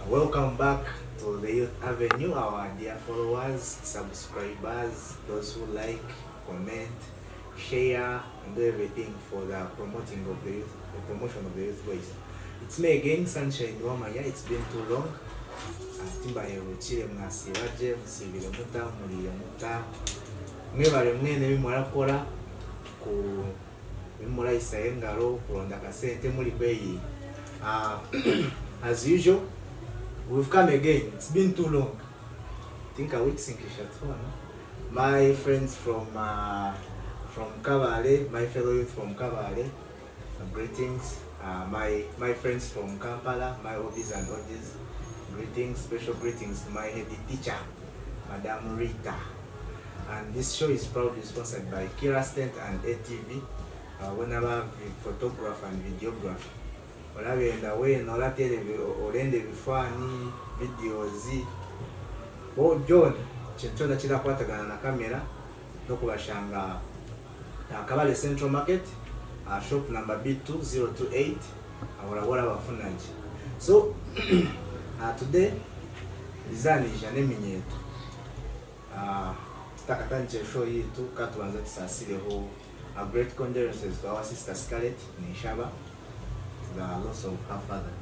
Welcome back to the Youth Avenue, our dear followers, subscribers, those who like, comment, share, and do everything for the promoting of the youth, the promotion of the youth voice. It's me again, Sunshine Wamaya. It's been too long. Timba yeruchire mwasibaje musibire muta muriye muta mwebale mwene bimwarakora ku bimura isayengaro kuronda kasente muri beyi. As usual, we've come again. It's been too long. I think a week since my friends from Kabale, my fellow youth from Kabale, greetings. My friends from Kampala, my hobbies and oddies, greetings, special greetings to my head teacher, Madam Rita. And this show is proudly sponsored by Kira Stent and ATV, whenever photographer and videographer. Olabenda we nola televi olende bifani videos John chenchona chila kwatagana na kamera nokubashanga Kabale Central Market, shop number B2028 awolawora bafunaji. So today izanisha neminyeto takatanche show yitu katuanza tusasireho a great condolences to our sister Scarlett Nishaba, the loss of her father.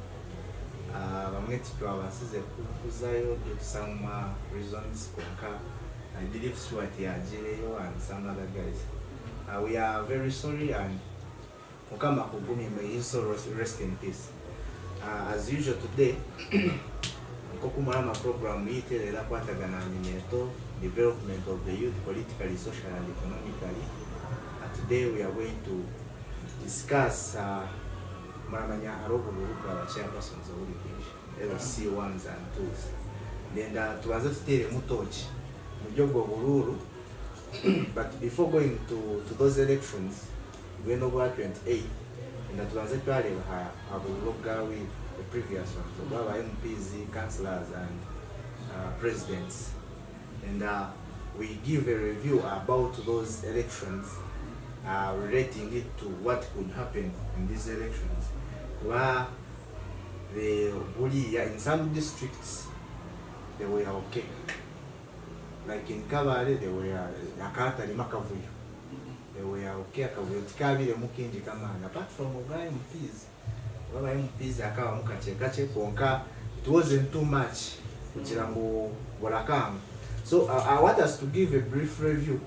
Bamwe twabasize kuzayo due to some reasons konka. I believe Stuart yajireyo and some other guys. We are very sorry and Mukama Kugumi may his soul rest in peace. As usual today, Kokumarama program yitelera kwatagana minyeto development of the youth politically, socially and economically. Today we are going to discuss Maramanya Aroburuka chairpersons of the LC1s and 2s. Then tuanze tutere mutochi mujogo bururu. But before going to those elections, we know what 28 and tuanze twale abuloga with the previous ones. So baba MPs, councillors and presidents. And we give a review about those elections, relating it to what could happen in these elections. Where in some districts they were okay. Like in Kabale, they were nakata limakavuyo. They were okay akavuyo tikabile mukinji kama. Apart from Oga MPs akawa mukachekache konka, it wasn't too much kuchirambo bolakam. So I want us to give a brief review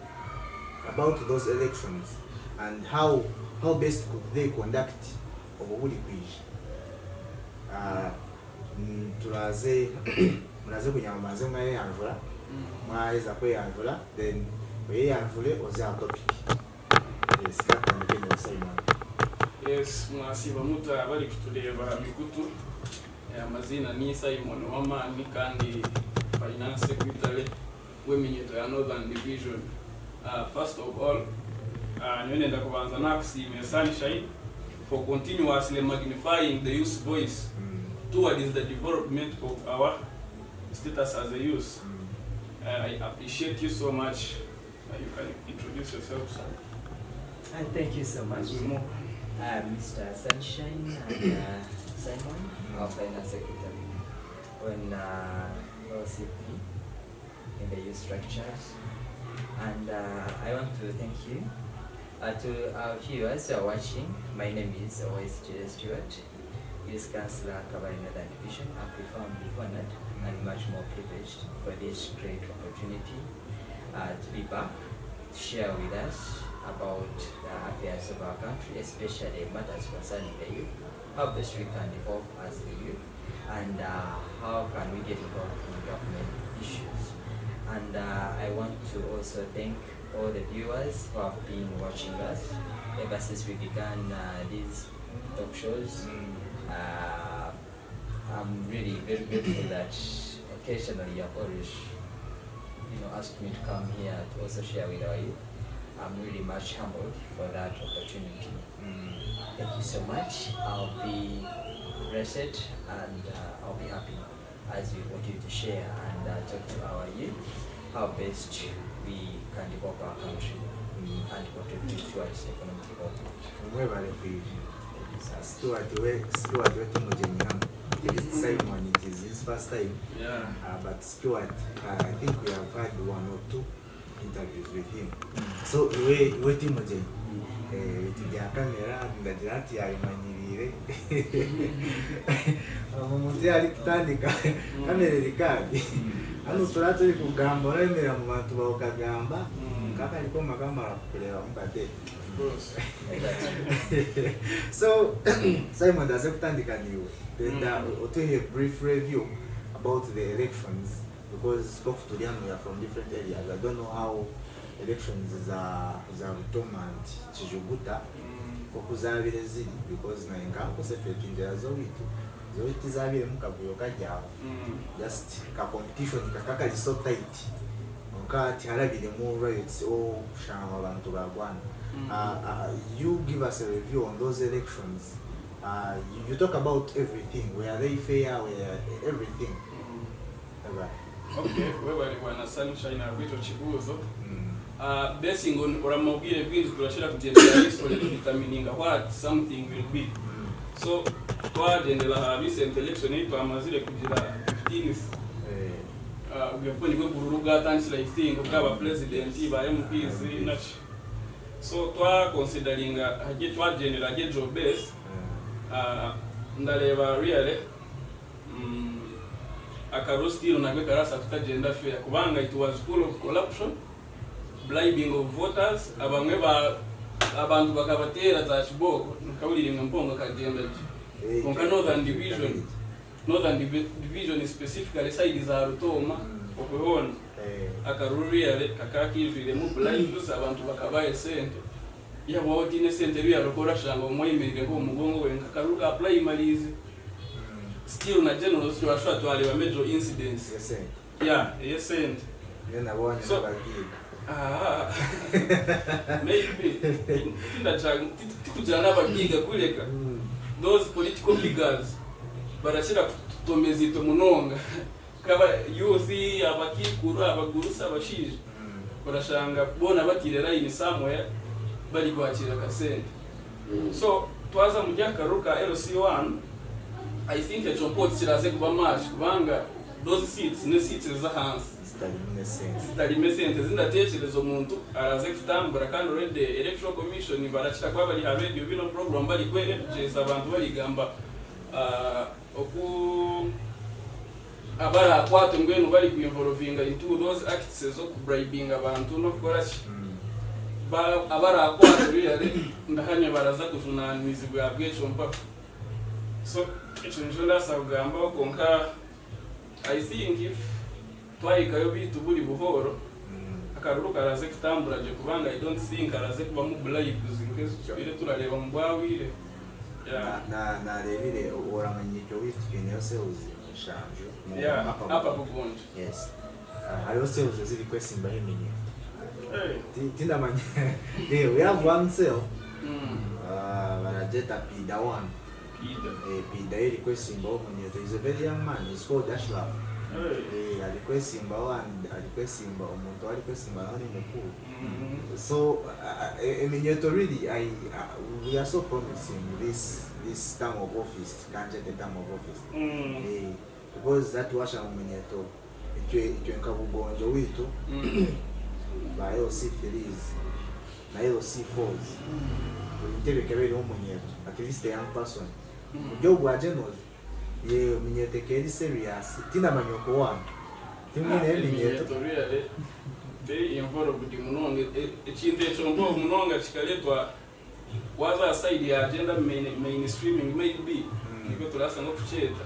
about those elections and how best could they conduct obuli kwiji. Tulaze munaze kunyamaze mwaye yanvula mwaiza kwe yanvula then we yanvule oze a topic. Yes, that one again was Simon. Yes, mwasiba muta abali kutuleba mikutu amazina ni Simon Wamani kandi finance secretary weminyeto ya Northern Division. First of all, nyonenda kubanza nakusime Sunshine for continuously magnifying the youth voice towards the development of our status as a youth. I appreciate you so much. You can introduce yourself, sir. And thank you so much. Mr. Sunshine and Simon, our finance secretary, on OCP in the youth structures. And I want to thank you. To our viewers who are watching, my name is OSJ Stewart, Youth Councillor Kabale Northern Division. I'm profoundly honored and much more privileged for this great opportunity to be back, to share with us about the affairs of our country, especially matters concerning the youth, how best we can evolve as the youth, and how can we get involved in government issues. And I want to also thank all the viewers who have been watching us ever since we began these talk shows. I'm really very grateful that occasionally you have always asked me to come here to also share with our youth. I'm really much humbled for that opportunity. Thank you so much. I'll be blessed and I'll be happy as we continue to share and talk to our youth how best we can develop our country and contribute towards economic development. Stuart we tumujenya Simon, it is his first time. Yeah. But Stuart, I think we have had 1 or 2 interviews with him. So we waiting again. Tujya kamera ndagira ati yayimanyirire. Umuntu yari kutandika kamera rikabi. Hano turi kugamba remera mu bantu bakagamba. Kaka ariko magamba kureba mbade. So Simon does kutandika niwe. Then to a brief review about the elections, because we are from different areas. I don't know how elections are Rutoma and Chijuguta okuzabire ziri, because na ngako separate injira zo zabire mukavuyo kajyaho just ka competition kakaka so tight okati harabire mu riots o kushama abantu bagwana. You give us a review on those elections. You talk about everything. Were they fair? Were everything? Okay, wewe wana Sunshine abito chibuzo. Basing on uramubwire bwinzi turashira kugendera history determining what something will be. So twagendera recent election yipa amazire kugira 15 ubwo nibwo bururuga tanchira I think ukaba president ba MPs nachi. So considering haje twagendera haje job base ndareba really akarostiro nagwe karasa tutagenda fair kubanga it was full of corruption, bribing of voters, abamwe abantu bakabatera za chiboko nkawulire mpongo kagenda konka northern division specifically side za Rutoma okubona akaruriale kakakivire mu bribes abantu bakabaye sente yabo wotine sente bya rukora shango mwemerere ngo umugongo we nkakaruka primaries still na general situation twale ba major incidents. Yes sente nena bwana maybe tikujana bagiga kuleka those political figures barashira kutomezito munonga kaba youth abakikuru abagurusa abashije barashanga bona batirera in somewhere bali kwakira kasente. So twaza mu byakaruka LC1 I think a chompo kiraze kuba match kubanga those seats ne seats za hands zitari sente zindatekerezo umuntu araze kutambura kandi already electoral commission barakira kwa bali have bino program bali kwereje abantu bali gamba oku abara kwato ngwenu bali kuinvolvinga into those acts zo bribing abantu no gukora abara kwato really ndahanye baraza kuzuna mizigo ya bwechompa. So ichunjula sagamba konka I think if twaikayo bitu buli buhoro akaruruka araze kutambura je kubanga I don't think araze kuba mu bribes inkezo ile turareba mu bwawire na revire oramanye cyo witwe yose uzi shanje hapa kugonja. Yes hariho sales ziri kwesimba himenye tinda manye we have one sale barajeta Pida1 Pida iri kwesimba omunye there is a very young man, he's called Ashraf. Alikwesimba omuntu alikwesimba nani mukuru. So really we are so promising this term of office, kanje the term of office. Because that washa umunyeto icyo nkabugonjo witu ba LC3s na LC4s intebe kabiri umunyeto at least a young person ujyo gwajenos ye umunyeto keri serious tina manyoko wana timwe n'ibinyeto really very involved munonga ekinde chombo munonga chikaletwa waza side ya agenda mainstreaming maybe niko turasa no kucheta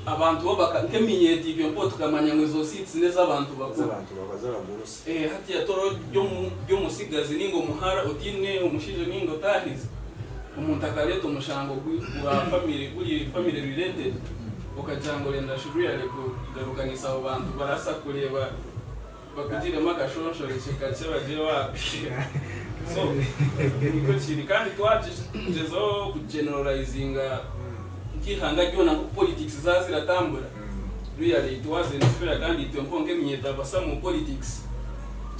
abantu bobaka nkeminyeti ibyo mpo tukamanya ngo seats neza abantu bakazara gurusa hati ya toro byo musigazi ningo muhara utine umushije ningo tahize umuntu akaleto mushango wa family related ukajango lenda shuri yale kugarukanyisa abantu barasa kureba bakugire makashonsho lekikache baje wapi. So niko chiri kandi twajezo ku generalizinga kihanga cyona ku politics zaziratambura really it wasn't fair kandi tonkonge myeta basa mu politics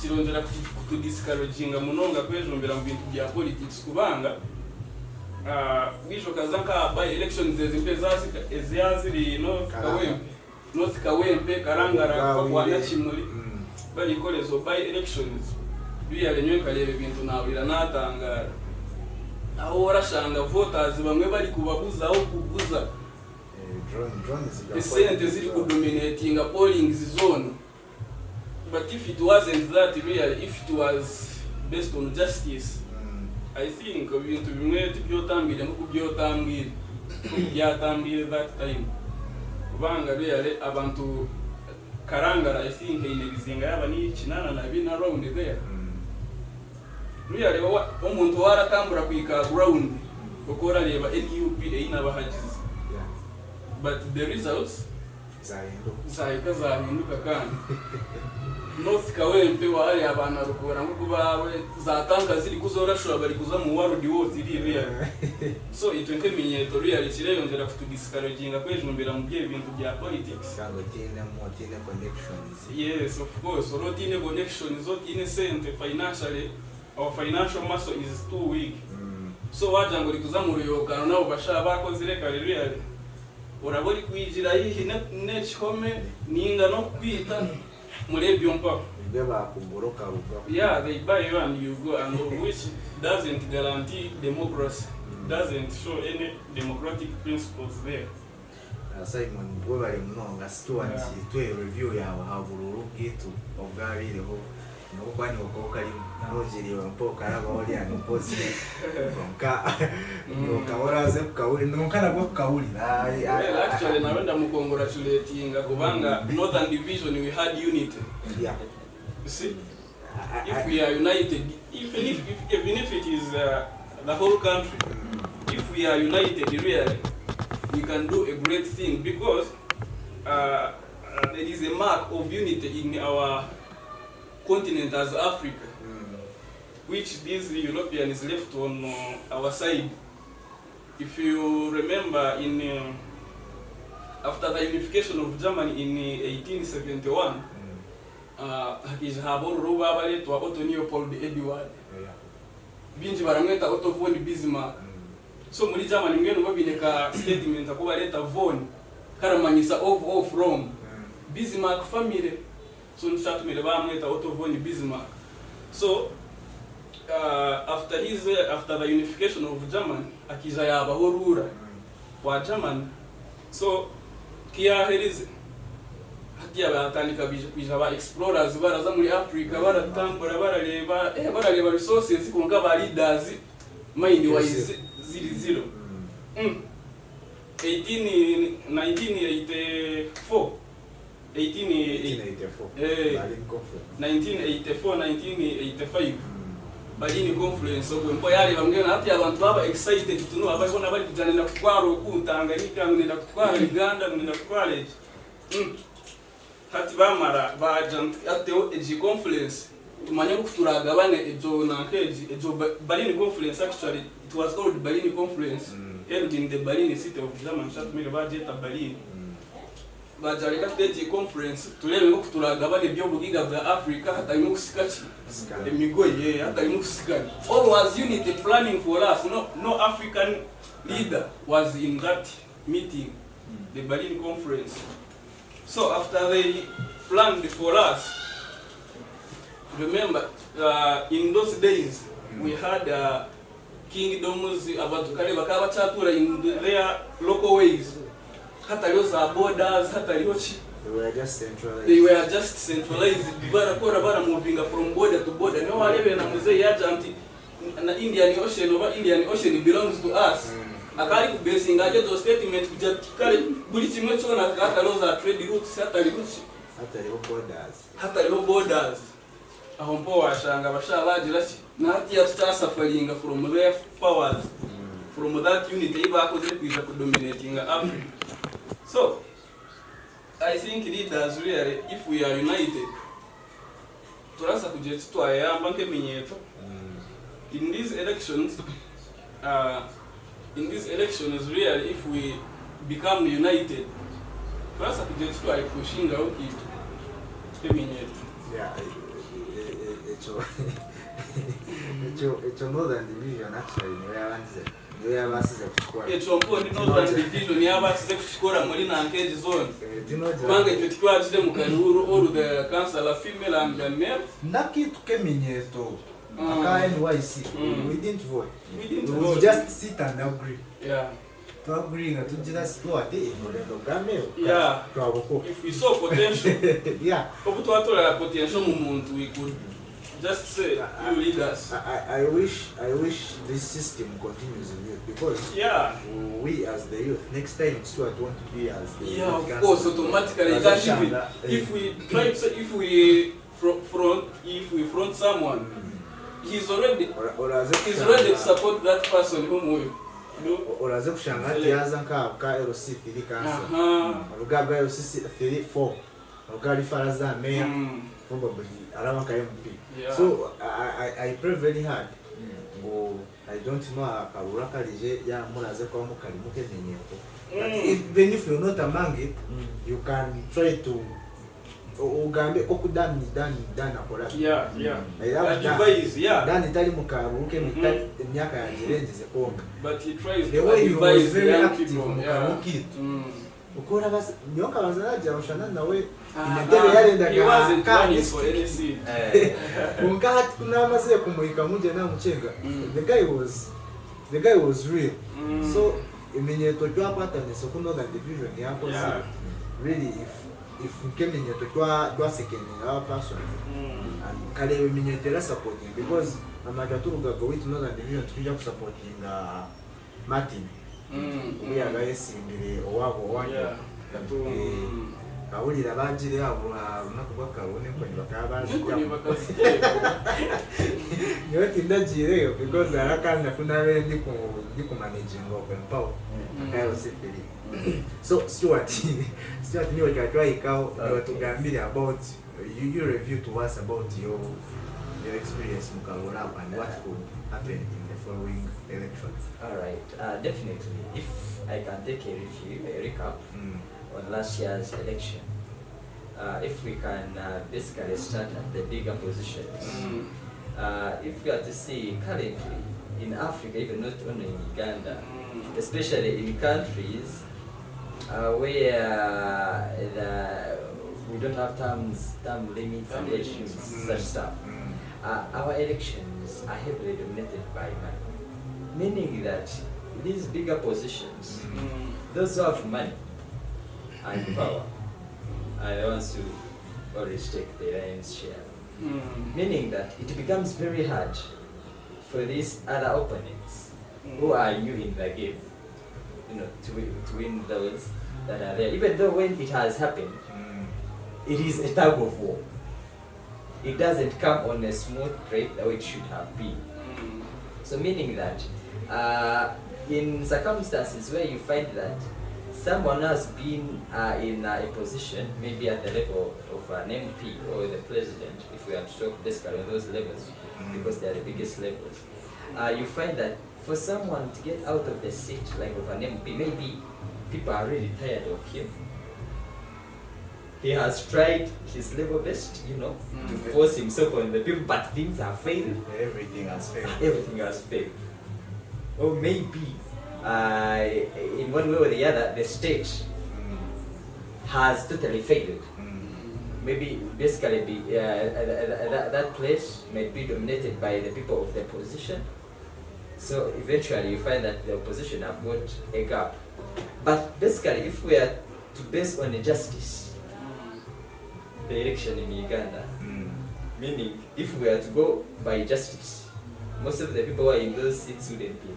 kirongera kutudiscouraginga munonga kwejombera mu bintu bya politics kubanga wisho kazanka by elections ezimpe ezaziri North Kawempe Karangara kwa Chimuli bali kolezo by elections biya lenywe kalebe bintu nabira natangara aho warashanga voters bamwe bali kubabuza aho kubuza the ziri kudominating a polling zone. But if it wasn't that real, if it was based on justice, I think ibintu bimwe byotambire no kubyotambire byatambire that time kubanga real abantu Karangara I think inebizinga yaba ni kinana na bina round there real umuntu waratambura kwika ground ukora leba NUP ina bahagize but the results zahinduka kandi North Kawempe wale abana rukora ngo kubawe zatanga ziri kuzorashura bari kuza mu world war ziri real so itwente minyeto real kireyongera kutudiscouraginga kwejumbira mu bye bintu bya politics sango tine connections. Yes, of course, tine connections tine sente financially our financial muscle is too weak. So wajango likuza mu ruyokano nabo basha bakoze reka real urabori kwijira yihi nechome ninga no kwita murebyo mpa yeah, they buy you and you go, and which doesn't guarantee democracy, doesn't show any democratic principles there. Simon, we bari mnonga stuanti twe review yawe habururu gitu obwarireho no kwani okokali nojiriwe mpoka yaboli and positive konka no kaboraze kukawuli no kana go kukawuli actually nawenda mukongratulating kubanga Northern Division we had unity. Yeah, you see, if we are united, even if it is the whole country, if we are united really we can do a great thing, because there is a mark of unity in our continent as Africa, which these Europeans left on our side. If you remember, in after the unification of Germany in 1871, hakijabo ruba bale to Otto Paul Edward binji baramweta Otto von Bismarck. So muri Germany ngeno babineka statement akuba leta von karamanyisa of Rome Bismarck family. So nchatumele bamweta Otto von Bismarck. So after the unification of Germany akija yaba horura wa Germany. So kia herize hatia batandika bija ba explorers baraza muri Africa baratambura barareba resources kunga ba leaders mind wise 00 1985 Berlin Conference obwo yali bamwe hati abantu baba excited tuno ababona bali kujanira kutwara okuntanganyika ngenda kutwara Uganda ngenda kutwara hati bamara bajant ateo eji conference tumanye kuturaga bane ejo nankeji ejo Berlin Conference. Actually it was called Berlin Conference held in the Berlin city of German Stadtmere Bajeta Berlin. Bajareka eji conference tulebe ngo kuturaga bane byo bugiga bwa Africa hata imo kusikachi emigoye hata imo kusikani. All was unity planning for us. No African leader was in that meeting, the Berlin Conference. So after they planned for us, remember in those days we had kingdoms about kale bakaba chatura in their local ways. Hata yoza borders, hata yochi. They were just centralized. Bara moving from border to border. No wale na muzee yaja anti na Indian Ocean belongs to us. Akali kubesinga jeto statement kuja kale buli kimwe cyona kaka loza trade routes hata leo borders aho mpo washanga bashabagira ki nati yatasafaringa from their powers from that unity ibakoze kwija kudominating Africa. So I think leaders really, if we are united, turasa kujetu twayamba nkemenyeto in these elections really, if we become united, turasa kujetu twayipushinga ukitu kemenyeto. Yeah, it's Northern Division actually. niyo yaba asize kukikora echompo ndi northern division yaba asize kukikora muri Nankeji zone kubanga icyo twakire mu Karuru all the councillor female and the male nakitu keminyeto aka NYC we didn't vote we just sit and agree to agree nga tugira sport inolendo gameo twaboko if we saw potential obu twatolera potential mu muntu we could just say you lead us. I wish this system continues in youth because we as the youth next time Stuart want to be as the of course automatically that if we try to say if we front someone he's already to support that person whom we oraze kushanga ati yaza ka LC fili kansa rugaga LC 34 rugari faraza meya probably alama ka MP so I pray very hard ngo I don't know akarura kalije ya muraze kwa mukali mukemenyeto but even if you're not among it you can try to ugambe okudani dani akola advise dani tali mukaruke emyaka ya jirenze konga but he tries the to way you advise was very the young active people mukaruke ukora basi nyoka bazaraje arushana nawe he wasn't running for any seat unga kuna maze kumuika muje na muchenga the guy was real so imenyeto twapata ni sokuno the division yako really if kemenyeto twa second our person and kale imenyeto supporting because amataturuga go with another division tukija supporting Martin we are guys in owabo wanya kawulira banjire abo nakubwa kabone ko nibakabazi niyo tindajire because arakanda kunabe ndi ku managing open power akayo sipiri so Stuart niyo twatwa ikao niyo tugambire about you review to us about your experience mukalora and what could happen in the following elections. All right, definitely. If I can take a recap on last year's election, if we can basically start at the bigger positions. If we are to see currently in Africa, even not only in Uganda, especially in countries where we don't have term limits and age limits, such stuff. Our elections are heavily dominated by money, meaning that these bigger positions, those who have money and power are the ones who always take the lion's share. Meaning that it becomes very hard for these other opponents who are new in the game, to win those that are there. Even though when it has happened, it is a tug of war. It doesn't come on a smooth trade the way it should have been. So meaning that in circumstances where you find that someone has been in a position, maybe at the level of an MP or the president, if we are to talk basically on those levels, because they are the biggest levels, you find that for someone to get out of the seat, like of an MP, maybe people are really tired of him. He has tried his level best, to force himself on the people, but things have failed. Everything has failed. Everything has failed. Or maybe, in one way or the other, the state has totally failed. Maybe, basically, that place may be dominated by the people of the opposition. So eventually, you find that the opposition have got a gap. But basically, if we are to base on a justice, the election in Uganda, meaning if we are to go by justice, most of the people who are in those seats wouldn't be.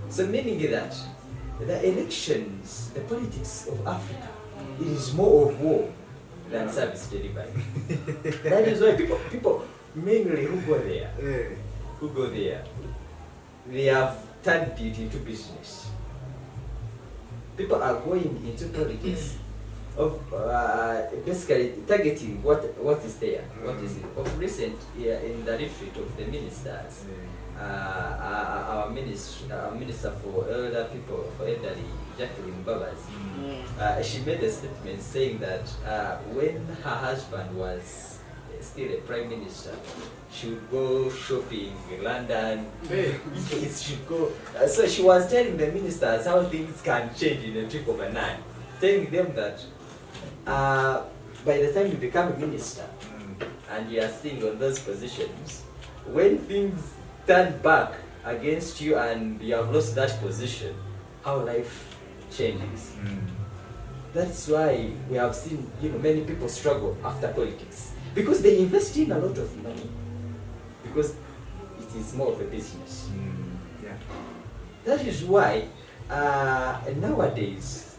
So meaning that the elections, the politics of Africa, it is more of war than service delivery. That is why people mainly who go there, they have turned it into business. People are going into politics of basically targeting what is there, what is it. Of recent, in the retreat of the ministers, our minister for elder people, for elderly, Jacqueline Babas, she made a statement saying that when her husband was still a prime minister, she would go shopping in London. Hey. She go. So she was telling the ministers how things can change in a trick of an eye, telling them that by the time you become a minister and you are sitting on those positions, when things turn back against you and you have lost that position, how life changes. That's why we have seen, many people struggle after politics because they invest in a lot of money because it is more of a business. Yeah. That is why nowadays,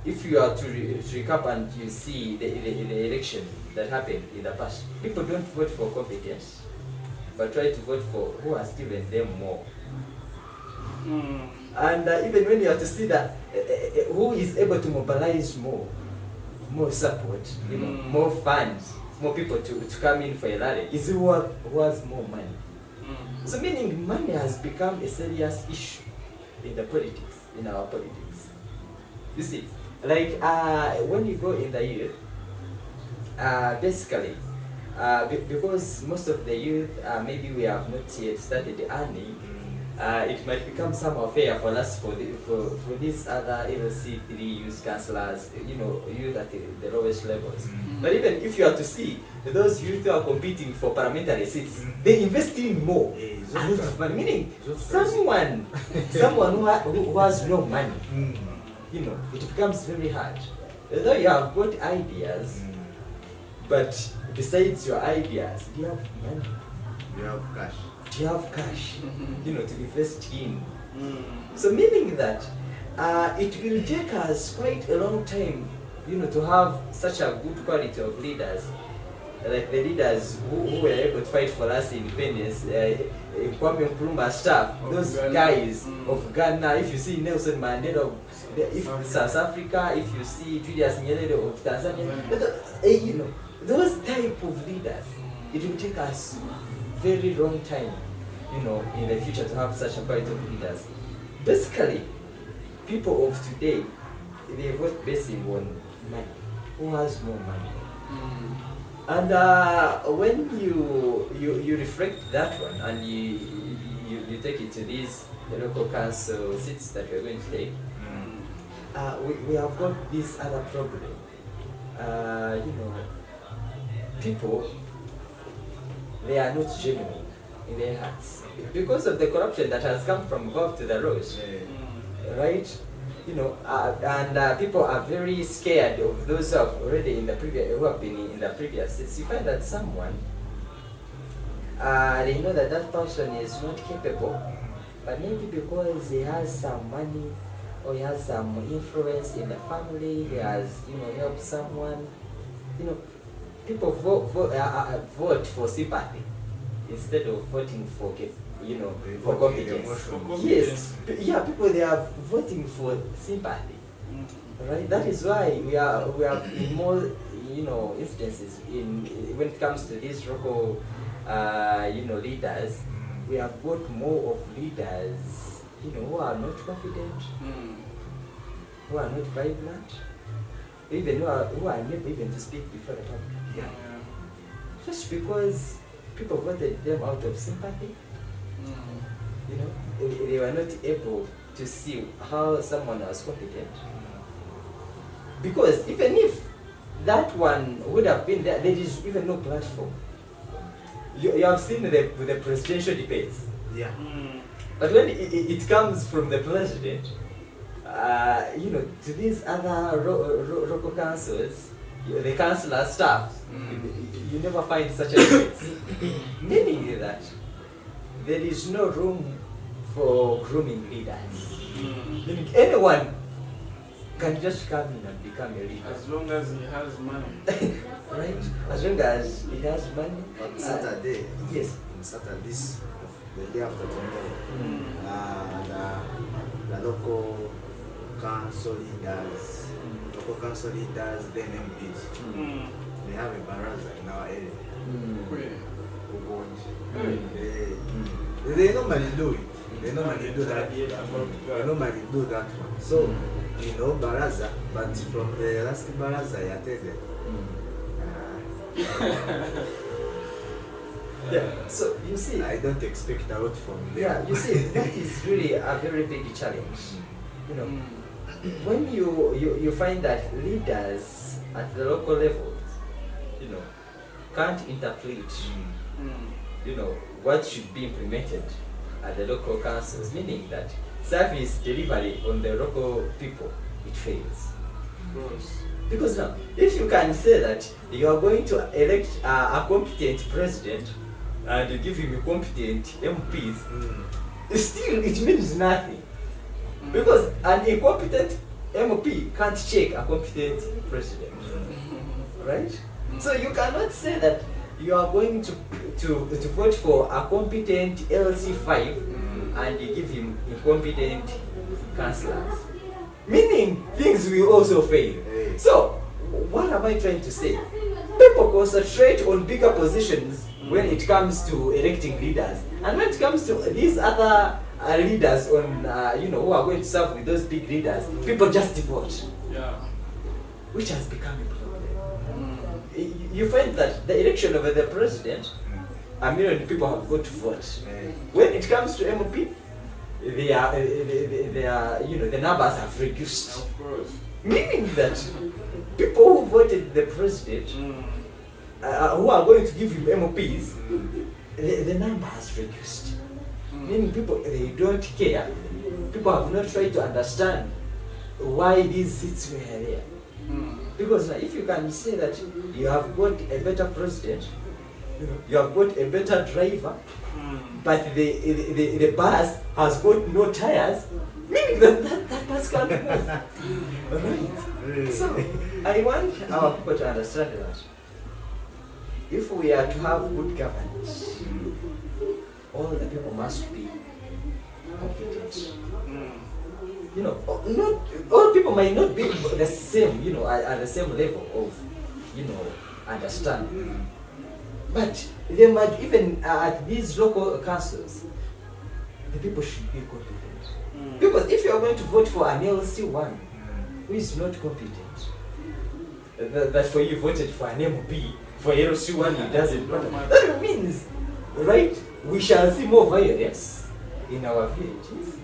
if you are to recap and you see the election that happened in the past, people don't vote for competence, but try to vote for who has given them more. And even when you have to see that who is able to mobilize more support, more funds, more people to come in for a rally, is who has more money. So meaning money has become a serious issue in the politics, in our politics. You see, like when you go in the youth, basically, because most of the youth, maybe we have not yet started earning, it might become somehow fair for us for these other LC3 youth councillors, youth at the lowest levels. But even if you are to see those youth who are competing for parliamentary seats, they invest in more. Meaning someone who has no money, it becomes very hard. Although you have got ideas, but besides your ideas, do you have money? You have cash. Do you have cash, to invest in? So meaning that it will take us quite a long time, to have such a good quality of leaders, like the leaders who were able to fight for us independence, Kwame Nkrumah staff, those guys of Ghana. If you see Nelson Mandela, if South Africa, if you see Julius Nyerere of Tanzania, those type of leaders, it will take us very long time, in the future to have such a quality of leaders. Basically, people of today, they vote basing on money. Who has more money? And when you reflect that one and you take it to these local council seats that we're going to take, we have got this other problem. People, they are not genuine in their hearts because of the corruption that has come from above to the rose, right? And people are very scared of those who have already who have been in the previous seats. You find that someone, they know that person is not capable, but maybe because he has some money or he has some influence in the family, he has helped someone, people vote for sympathy instead of voting for for competence. Yes, people, they are voting for sympathy, right? That is why we are in more instances when it comes to these local leaders. We have got more of leaders who are not confident, who are not vibrant, even who are unable even to speak before the public. Just because people voted them out of sympathy. They were not able to see how someone was competent. Because even if that one would have been there, there is even no platform. You have seen the presidential debates. Yeah. But when it comes from the president, to these other local councils, the councillor staff, you never find such a debate. Meaning that there is no room for grooming leaders. Meaning anyone can just come in and become a leader. As long as he has money. Right? As long as he has money. On Saturday, Yes. on Saturday, the day after tomorrow, the local council leaders, then MPs, they have a baraza in our area. They normally do it. They normally do that. They normally do that one. So, baraza, but from the last baraza, I attended. Yeah. So you see, I don't expect a lot from them. yeah, you see, that is really a very big challenge. You know, when you find that leaders at the local levels, you know, can't interpret, you know, what should be implemented at the local councils, meaning that service delivery on the local people, it fails. Of course. Because now, if you can say that you are going to elect a competent president and you give him competent MPs, still it means nothing. Because an incompetent MP can't check a competent president, right? So you cannot say that you are going to vote for a competent LC5 and you give him incompetent councillors. Meaning things will also fail. So what am I trying to say? People concentrate on bigger positions when it comes to electing leaders, and when it comes to these other leaders on you know, who are going to serve with those big leaders, people just vote, Yeah. which has become a problem. You find that the election of the president, a million people have got to vote. When it comes to MP, they are, you know, the numbers have reduced. Of course. Meaning that people who voted the president, who are going to give him MPs, the number has reduced. Meaning people, they don't care. People have not tried to understand why these seats were there. Because now, if you can say that you have got a better president, you know, you have got a better driver, but the bus has got no tires, meaning that bus can't move. Right? So, I want our people to understand that if we are to have good governance, all the people must be competent. You know, not all people might not be the same, you know, at the same level of, you know, understanding. But they might even at these local councils, the people should be competent. Because if you are going to vote for an LC1 who is not competent, that for you voted for an MP, for LC1 it doesn't matter. That means, right, we shall see more violence in our villages,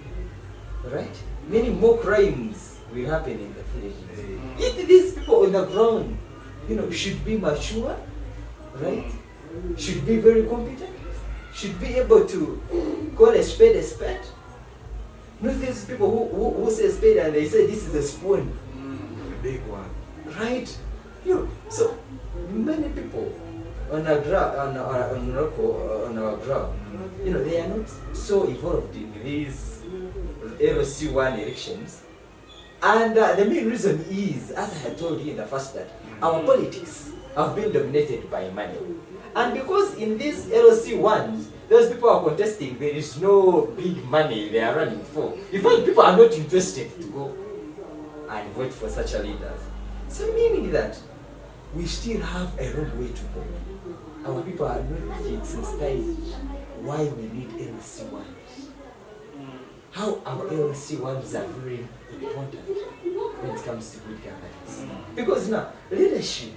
right? Many more crimes will happen in the villages. Yet these people on the ground, you know, should be mature, right? Should be very competent, should be able to call a spade a spade. Not these people who say spade and they say this is a spoon. The big one. Right? You know, so many people on our ground, on our ground, you know, they are not so involved in these LC1 elections. And the main reason is, as I had told you in the first that our politics have been dominated by money. And because in these LC1s, those people are contesting, there is no big money they are running for. In fact, people are not interested to go and vote for such a leaders. So meaning that we still have a long way to go. Our people are not yet sensitized why we need LC1s. How our LC1s are very important when it comes to good governance. Because now, leadership,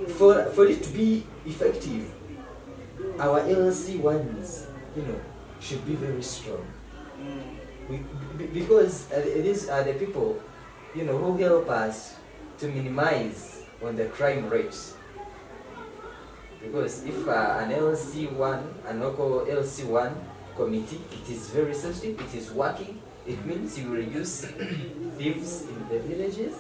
for it to be effective, our LC1s, you know, should be very strong. Because these are the people, you know, who help us to minimize on the crime rates. Because if an LC1, an local LC1 committee, it is very sensitive, it is working, it means you reduce thieves in the villages.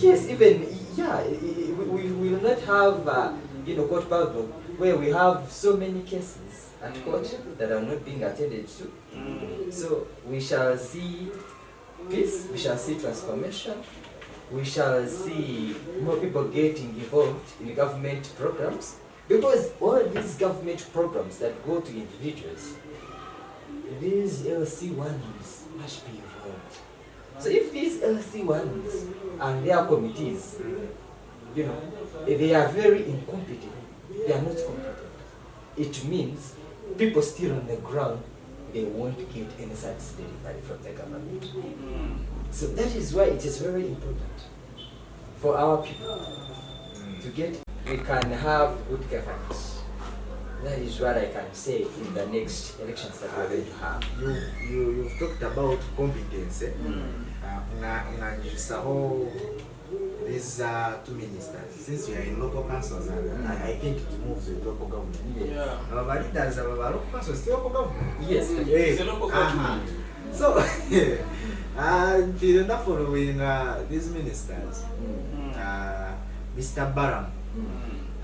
Yes, even, yeah, we will not have, you know, court battle where we have so many cases at court that are not being attended to. So we shall see peace, we shall see transformation, we shall see more people getting involved in government programs, because all these government programs that go to individuals, these LC1s must be involved. So if these LC1s and their committees, you know, they are very incompetent, they are not competent, it means people still on the ground, they won't get any service delivery from the government. So that is why it is very important for our people to get we can have good governance. That is what I can say in the next elections that we're going to have. You've talked about competence. These two ministers, since we are in local councils, and I think it moves with local government. Yeah. Our leaders of our local councils, still local government. Yes, It's a local government. So, until not following these ministers, Mr. Baram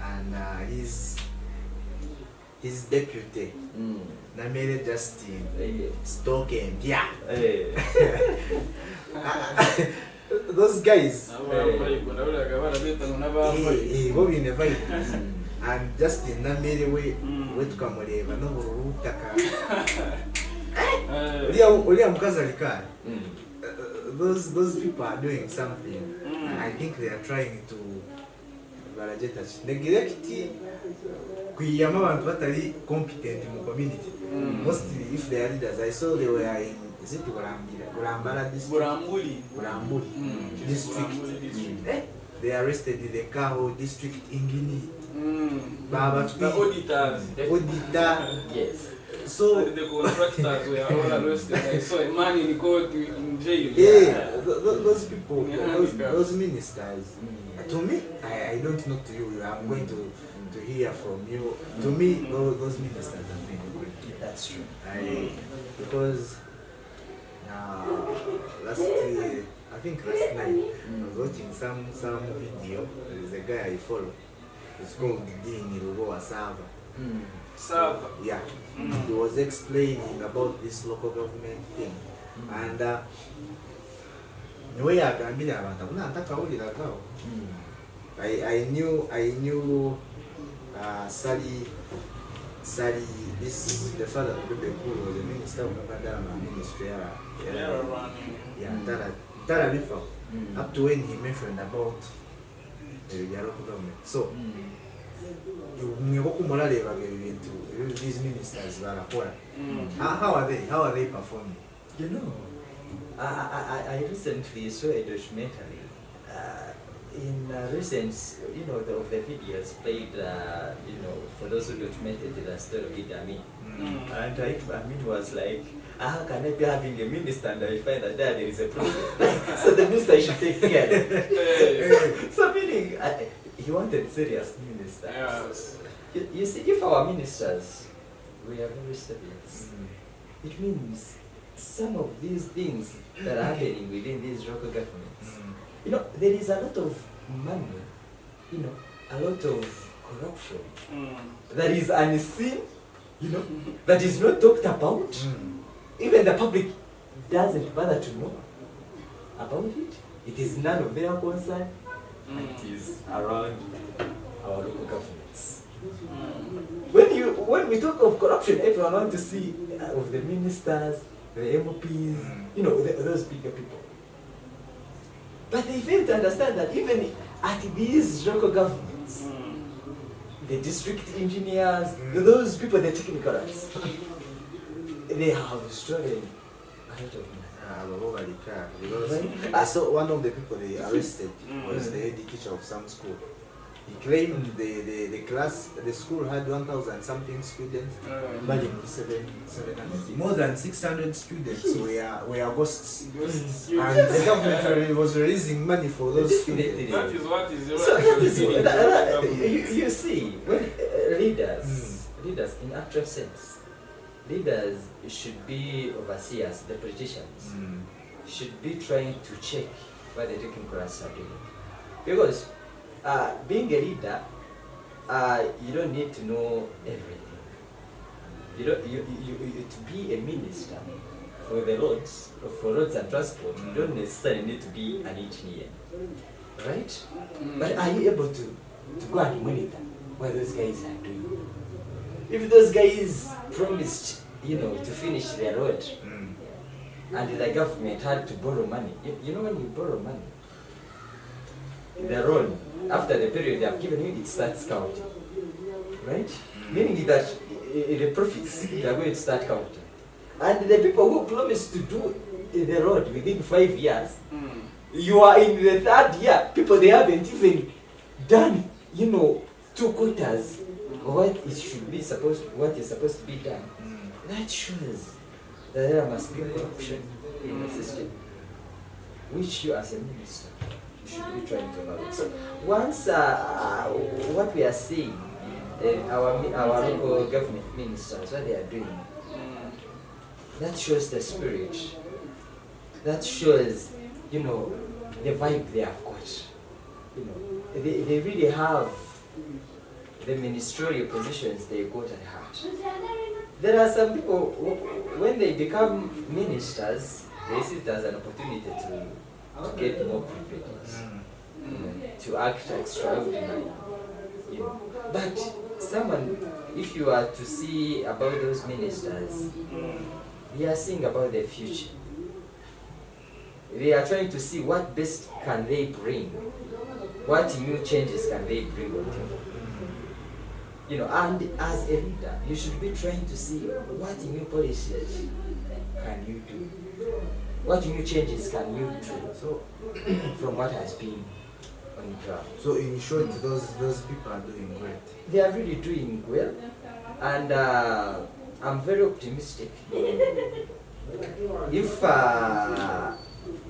and his deputy, Namere Justin, Stoken, yeah. Those guys, Bobby never and Justin Namere way to come whatever, no Rutaka. Those people are doing something. I think they are trying to neglect kuyama abantu batari competent in the community. Mostly if they are leaders, I saw they were in Bulambara district. Bulambuli district. They arrested the Kaho district in Guinea. The auditors. Yes. So the contractors were all arrested. I saw a man in court in jail. Those people, those ministers. To me, I don't know to you. I'm going to hear from you. To me, those ministers have been good. That's true. Because last I think last night I was watching some video. There is a guy I follow. It's called Dean Irugoa Sava. Sava. Yeah. He was explaining about this local government thing. And the way I can be about I knew Sally, the father of the Bepul was the minister of Madama Ministry. Tara before, up to when he mentioned about the local government. So, these ministers how are they performing? You know, I recently saw a documentary. In recent, of the videos played, for those who documented the story of Idi Amin. And Amin was like, how can I be having a minister and I find that there is a problem? So the minister should take care. So meaning, he wanted serious ministers. Yes. You see, if our ministers were very serious, it means some of these things that are happening within these local governments, there is a lot of money, a lot of corruption that is unseen, that is not talked about. Even the public doesn't bother to know about it. It is none of their concern. It is around our local governments. When we talk of corruption, everyone wants to see of the ministers, the MPs, those bigger people. But they fail to understand that even at these local governments, the district engineers, those people, the technocrats, they have stolen a lot of money. Because I saw one of the people they arrested was the head teacher of some school. He claimed the school had 1,000 something students, but 700. More than 600 students were ghosts. And the government was raising money for those students. That is what is you see, when leaders in actual sense, leaders should be overseers, the politicians, should be trying to check what the technocrats are doing. Because being a leader, you don't need to know everything. To be a minister for the roads and transport, you don't necessarily need to be an engineer, right? But are you able to go and monitor what those guys are doing? If those guys promised, to finish their road, and the government had to borrow money, when you borrow money, the road, after the period they have given you, it starts counting, right? Meaning that the profits, they are going to start counting. And the people who promised to do the road within 5 years, you are in the 3rd year, people, they haven't even done, two quarters of what it should be what is supposed to be done, that shows that there must be corruption in the system, which you as a minister you should be trying to avoid. So once what we are seeing, our local government ministers, what they are doing, that shows the spirit. That shows, you know, the vibe they have got. You know, they really have the ministerial positions they got at heart. There are some people who, when they become ministers, they see it as an opportunity to get more privileges, you know, to act extraordinary. You know. But someone, if you are to see about those ministers, they are seeing about their future. They are trying to see what best can they bring, what new changes can they bring on table. You know, and as a leader, you should be trying to see what new policies can you do, what new changes can you do So, from what has been on ground. so in short, those people are doing great. They are really doing well, and I'm very optimistic. If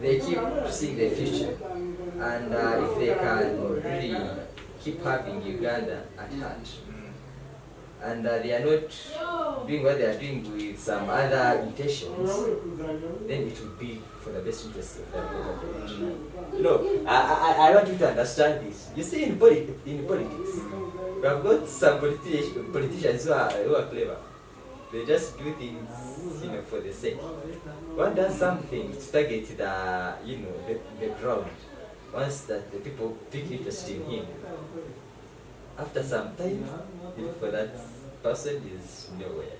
they keep seeing the future, and if they can really keep having Uganda at heart, and they are not doing what they are doing with some other intentions, then it will be for the best interest of the government. You know, I want you to understand this. You see, in politics, we have got some politicians who are clever. They just do things, you know, for the sake. One does something to target the, you know, the ground. Once that the people take interest in him, after some time, you look for that person is nowhere.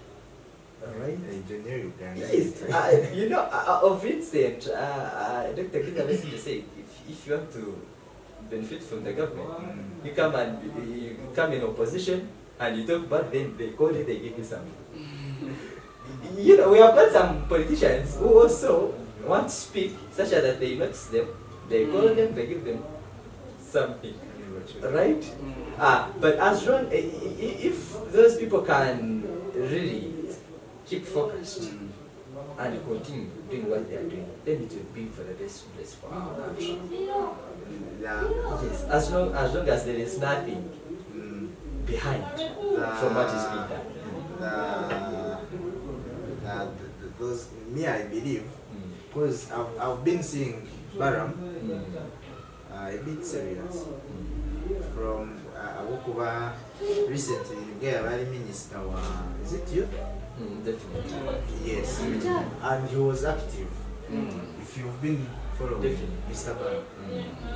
Alright? Engineer Uganda. Yes. You know, of recent, Dr. Kita Messenger said, if you want to benefit from the government, you come in opposition and you talk bad, then they call it, they give you something. You know, we have got some politicians who also want to speak such that they notice them, they call them, they give them something. Right? But as long if those people can really keep focused and continue doing what they are doing, then it will be for the best place for our country. Yes, as long as there is nothing behind from what is being done. Those, me, I believe, because I've been seeing Baram a bit serious. From Awokuba recently, you get a very minister, is it you? Definitely. Yes. And he was active. If you've been following Definitely. Mr. Baram,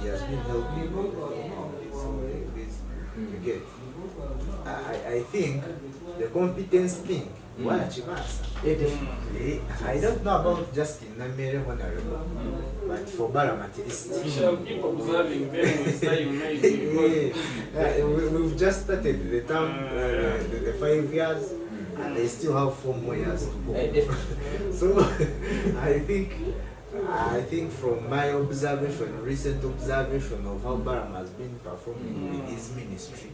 he has been helping with this. You get. I think the competence thing, I don't know about Justin Namere Honorable, but for Baram at least. We shall keep observing them with time, maybe. We've just started the term, the 5 years, and they still have 4 more years to go. So I think from my observation, recent observation of how Baram has been performing with his ministry,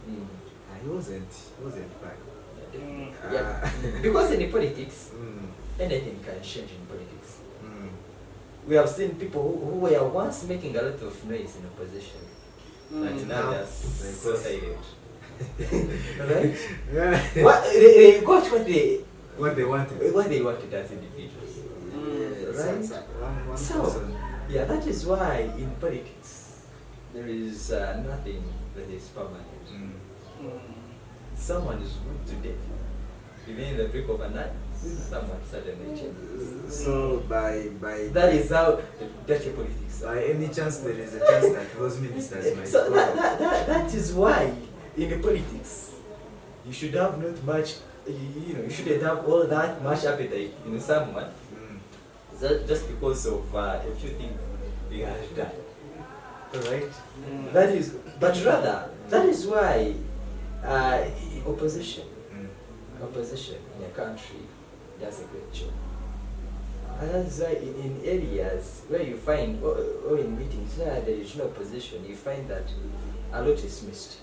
he wasn't bad. Yeah. Because in politics, anything can change in politics. We have seen people who were once making a lot of noise in opposition, but now they are so silent. Right? They got what they wanted as individuals. Right? So, yeah, that is why in politics there is nothing that is permanent. Someone is good today, even in the blink of an eye, someone suddenly changes. So by that is how dirty politics are. By any chance there is a chance that those ministers might So go. that is why in the politics you should have not much, you shouldn't have all that much appetite in someone just because of a few things they have done. Alright? That is, but rather, that is why opposition in a country does a great job. And that's why in areas where you find, or in meetings where there is no opposition, you find that a lot is missed.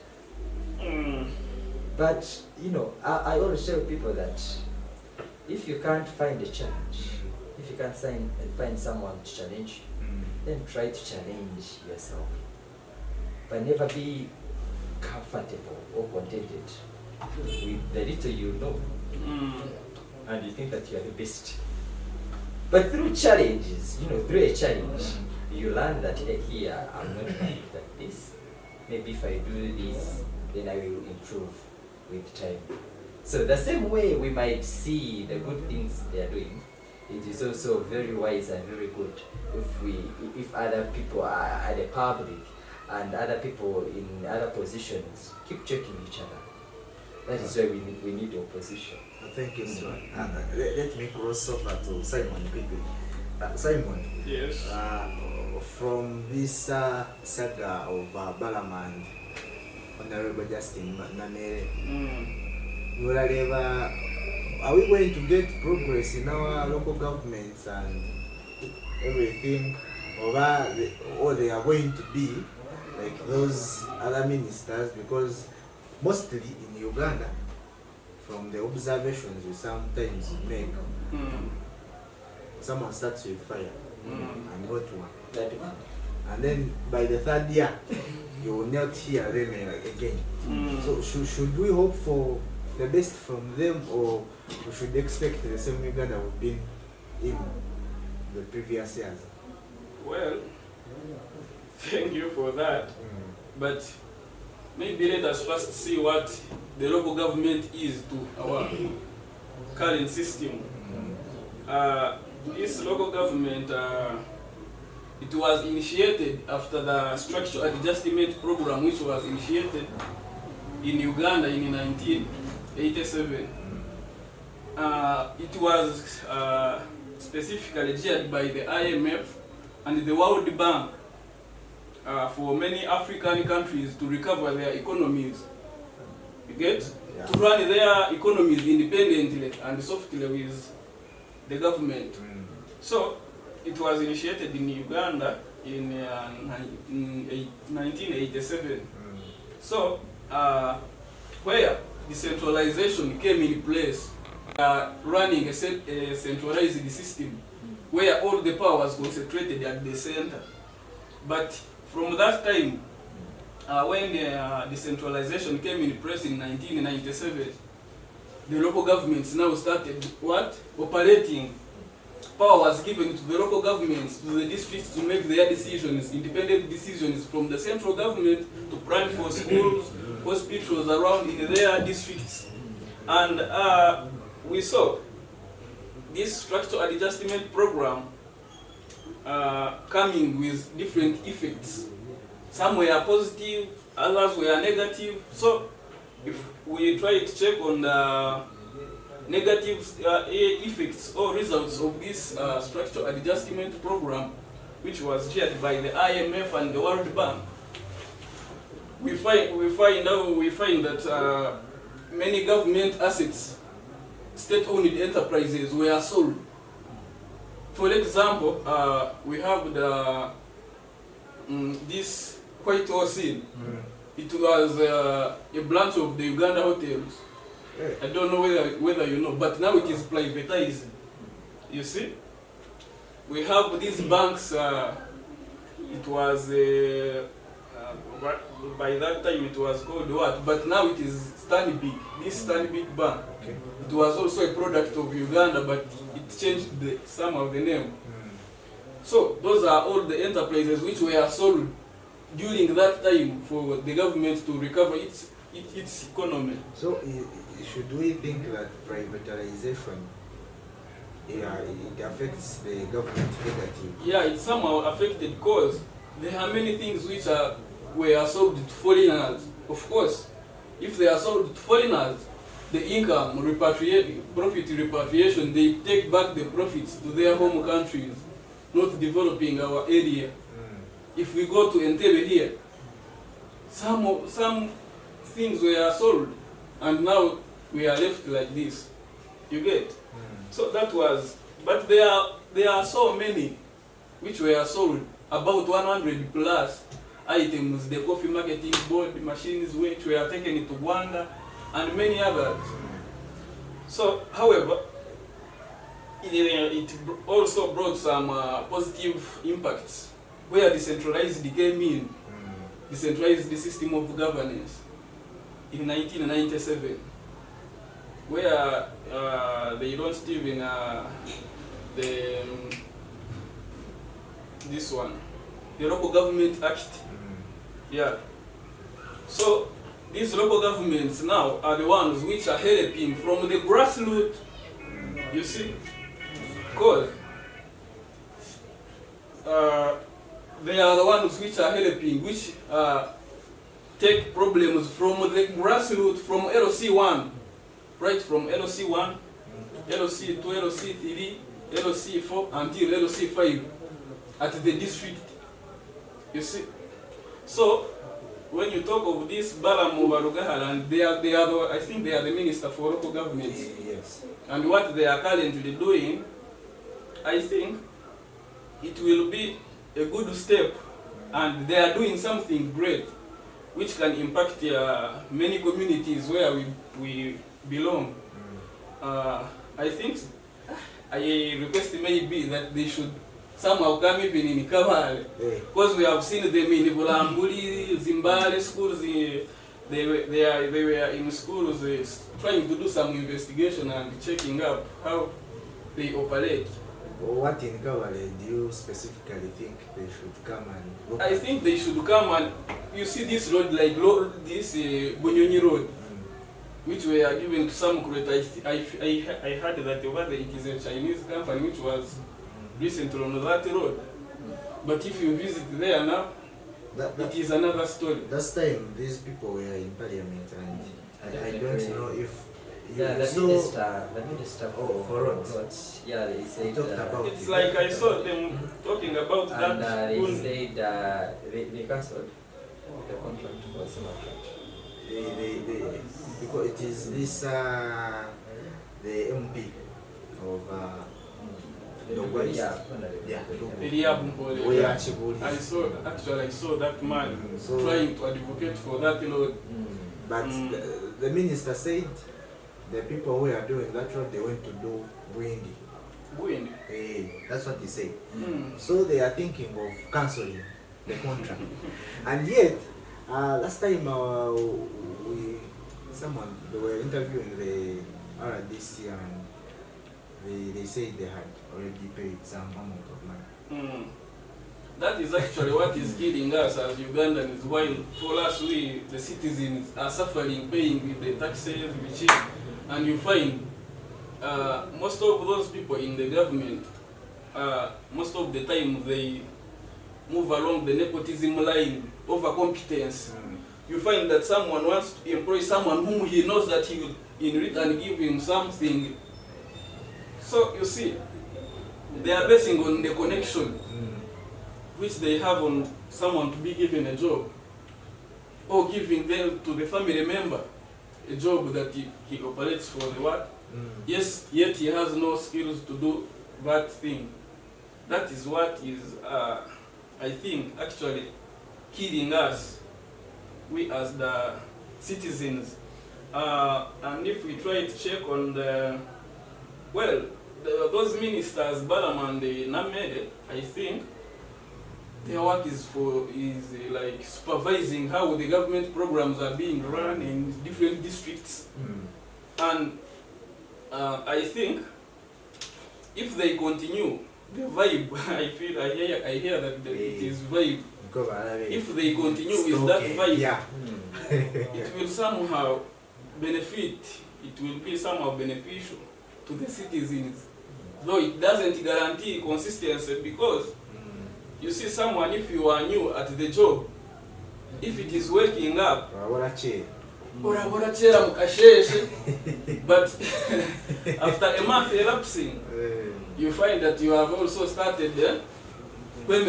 But you know, I always tell people that if you can't find a challenge, if you can't find someone to challenge you, then try to challenge yourself. But never be comfortable or contented with the little you know, and you think that you are the best. But through challenges, you know, through a challenge, you learn that here I'm not good at this. Maybe if I do this, then I will improve with time. So the same way we might see the good things they are doing, it is also very wise and very good if other people are at the public and other people in other positions keep checking each other. That is why we need opposition. Thank you, sir. Let me cross over to Simon quickly. Simon. Yes. From this saga of Balama and Honorable Justin Namere, are we going to get progress in our local governments and everything, or they are going to be like those other ministers? Because mostly in Uganda, from the observations we sometimes make, someone starts with fire and go to one. And then by the third year, you will not hear them again. So should we hope for the best from them, or we should expect the same Uganda we've been in the previous years? Well, thank you for that. But maybe let us first see what the local government is to our current system. This local government, it was initiated after the structural adjustment program, which was initiated in Uganda in 1987. It was specifically geared by the IMF and the World Bank for many African countries to recover their economies. You get? Yeah. To run their economies independently and softly with the government. So it was initiated in Uganda in 1987. So where decentralization came in place, running a centralized system where all the power was concentrated at the center. But from that time, when decentralization came in place in 1997, the local governments now started operating. Power was given to the local governments, to the districts, to make their decisions, independent decisions from the central government to plan for schools, hospitals around in their districts. And we saw this structural adjustment program coming with different effects. Some were positive, others were negative. So if we try to check on the negative effects or results of this structural adjustment program, which was chaired by the IMF and the World Bank, we find that many government assets, state-owned enterprises, were sold. For example, we have the this White Horse Inn. It was a branch of the Uganda Hotels. I don't know whether you know, but now it is privatized. You see, we have these banks. It was by that time it was called what? But now it is Stanbic. This Stanbic Bank. Okay. It was also a product of Uganda, but it changed some of the name. So those are all the enterprises which were sold during that time for the government to recover its economy. So should we think that privatization, it affects the government negatively? Yeah, it somehow affected because there are many things which were sold to foreigners. Of course, if they are sold to foreigners, the income, profit repatriation, they take back the profits to their home countries, not developing our area. If we go to Entebbe here, some things were sold, and now we are left like this. You get? So that was, but there are so many which were sold, about 100 plus, items, the coffee marketing board machines which were taken to Rwanda, and many others. So, however, it also brought some positive impacts where decentralized came in, decentralized the system of governance in 1997, where they launched even this one, the Local Government Act. Yeah. So these local governments now are the ones which are helping from the grassroots. You see, because they are the ones which are helping, which take problems from the grassroots, from LC1, right from LC1, LC2, LC3, LC4 until LC5 at the district. You see, so when you talk of this Balaam Obalugahalan, I think they are the Minister for Local Governments. Yes. And what they are currently doing, I think it will be a good step, and they are doing something great which can impact many communities where we belong. I think I request maybe that they should somehow come even in Kabale, because we have seen them in Bulambuli, Zimbabwe schools. They were in schools trying to do some investigation and checking up how they operate. What in Kabale do you specifically think they should come and look I think they should come and, you see this road, like this Bunyonyi road, which were given to some creators. I heard that over there it is a Chinese company which was recently on that road. But if you visit there now, it is another story. Last time these people were in parliament, and I don't know if the minister for roads. Yeah, he said talked about it's like I saw them talking about and that. he said they cancelled the contract for Sumatra. Because it is this the MP of Eliab Mpole. we actually I saw that man So- trying to advocate for that road. but the minister said the people who are doing that road they went to do Bwindi. Going. That's what he said. Mm. So they are thinking of cancelling the contract. And yet, last time they were interviewing the RDC, and they said they had already paid some amount of money. Mm. That is actually what is killing us as Ugandans. While for us, we, the citizens, are suffering, paying with the taxes, which is, and you find most of those people in the government, most of the time they move along the nepotism line, over competence. You find that someone wants to employ someone whom he knows that he will in return give him something. So you see, they are basing on the connection which they have on someone to be given a job, or giving them to the family member a job that he operates for the what? Yes, yet he has no skills to do that thing. That is what is, I think, actually killing us, we as the citizens. And if we try to check on those ministers, Balaam and Namede, I think their work is like supervising how the government programs are being run in different districts. And I think if they continue the vibe, I hear that it is vibe. If they continue with that vibe, it will somehow benefit. It will be somehow beneficial to the citizens, though it doesn't guarantee consistency, because you see someone, if you are new at the job, if it is waking up, but after a month elapsing, you find that you have also started but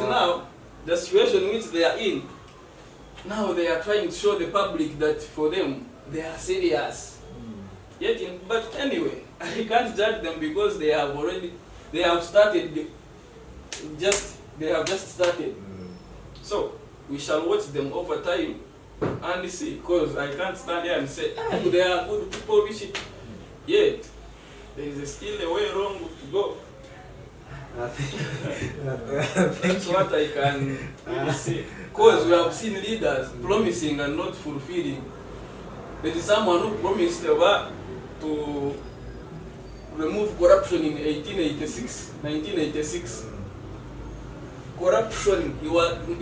now, the situation which they are in, now they are trying to show the public that for them, they are serious. But anyway, I can't judge them because they have started just They have just started. Mm. So we shall watch them over time and see, because I can't stand here and say, they are good people, we should. Yet, there is still a way wrong to go. That's what I can really say. Because we have seen leaders promising and not fulfilling. There is someone who promised to remove corruption in 1986. Corruption,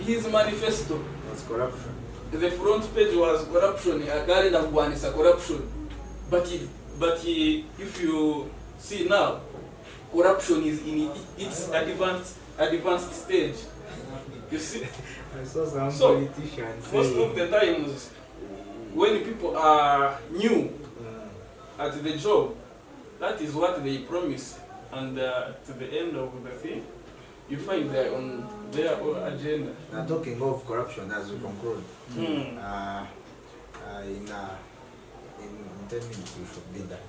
his manifesto. That's corruption. The front page was corruption. Agari Agwanisa corruption. But if you see now, corruption is in its advanced stage. You see? I saw some So, politicians most saying, of the times, when people are new at the job, that is what they promise, and to the end of the thing, you find they're on their own agenda. now talking of corruption as we conclude, Mm. in 10 minutes we should be there.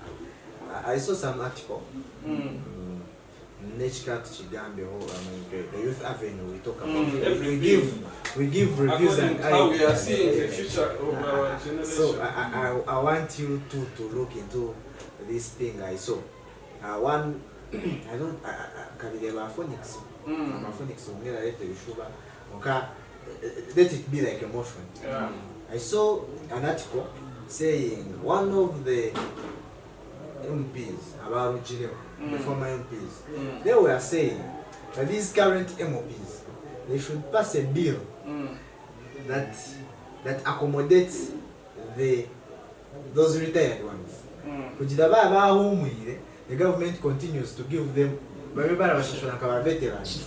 I saw some article. Mm. Nechkat Chigambe, the Youth Avenue we talk about. Everything. We give reviews According and to how we are ideas. seeing the future of our generation. So I want you to look into this thing I saw. One, I don't, Kalideba Phonics. Phonics, let it be like emotion. Yeah. I saw an article saying one of the MPs, about the former MPs, they were saying that these current MPs, they should pass a bill that accommodates those retired ones. The government continues to give them veterans.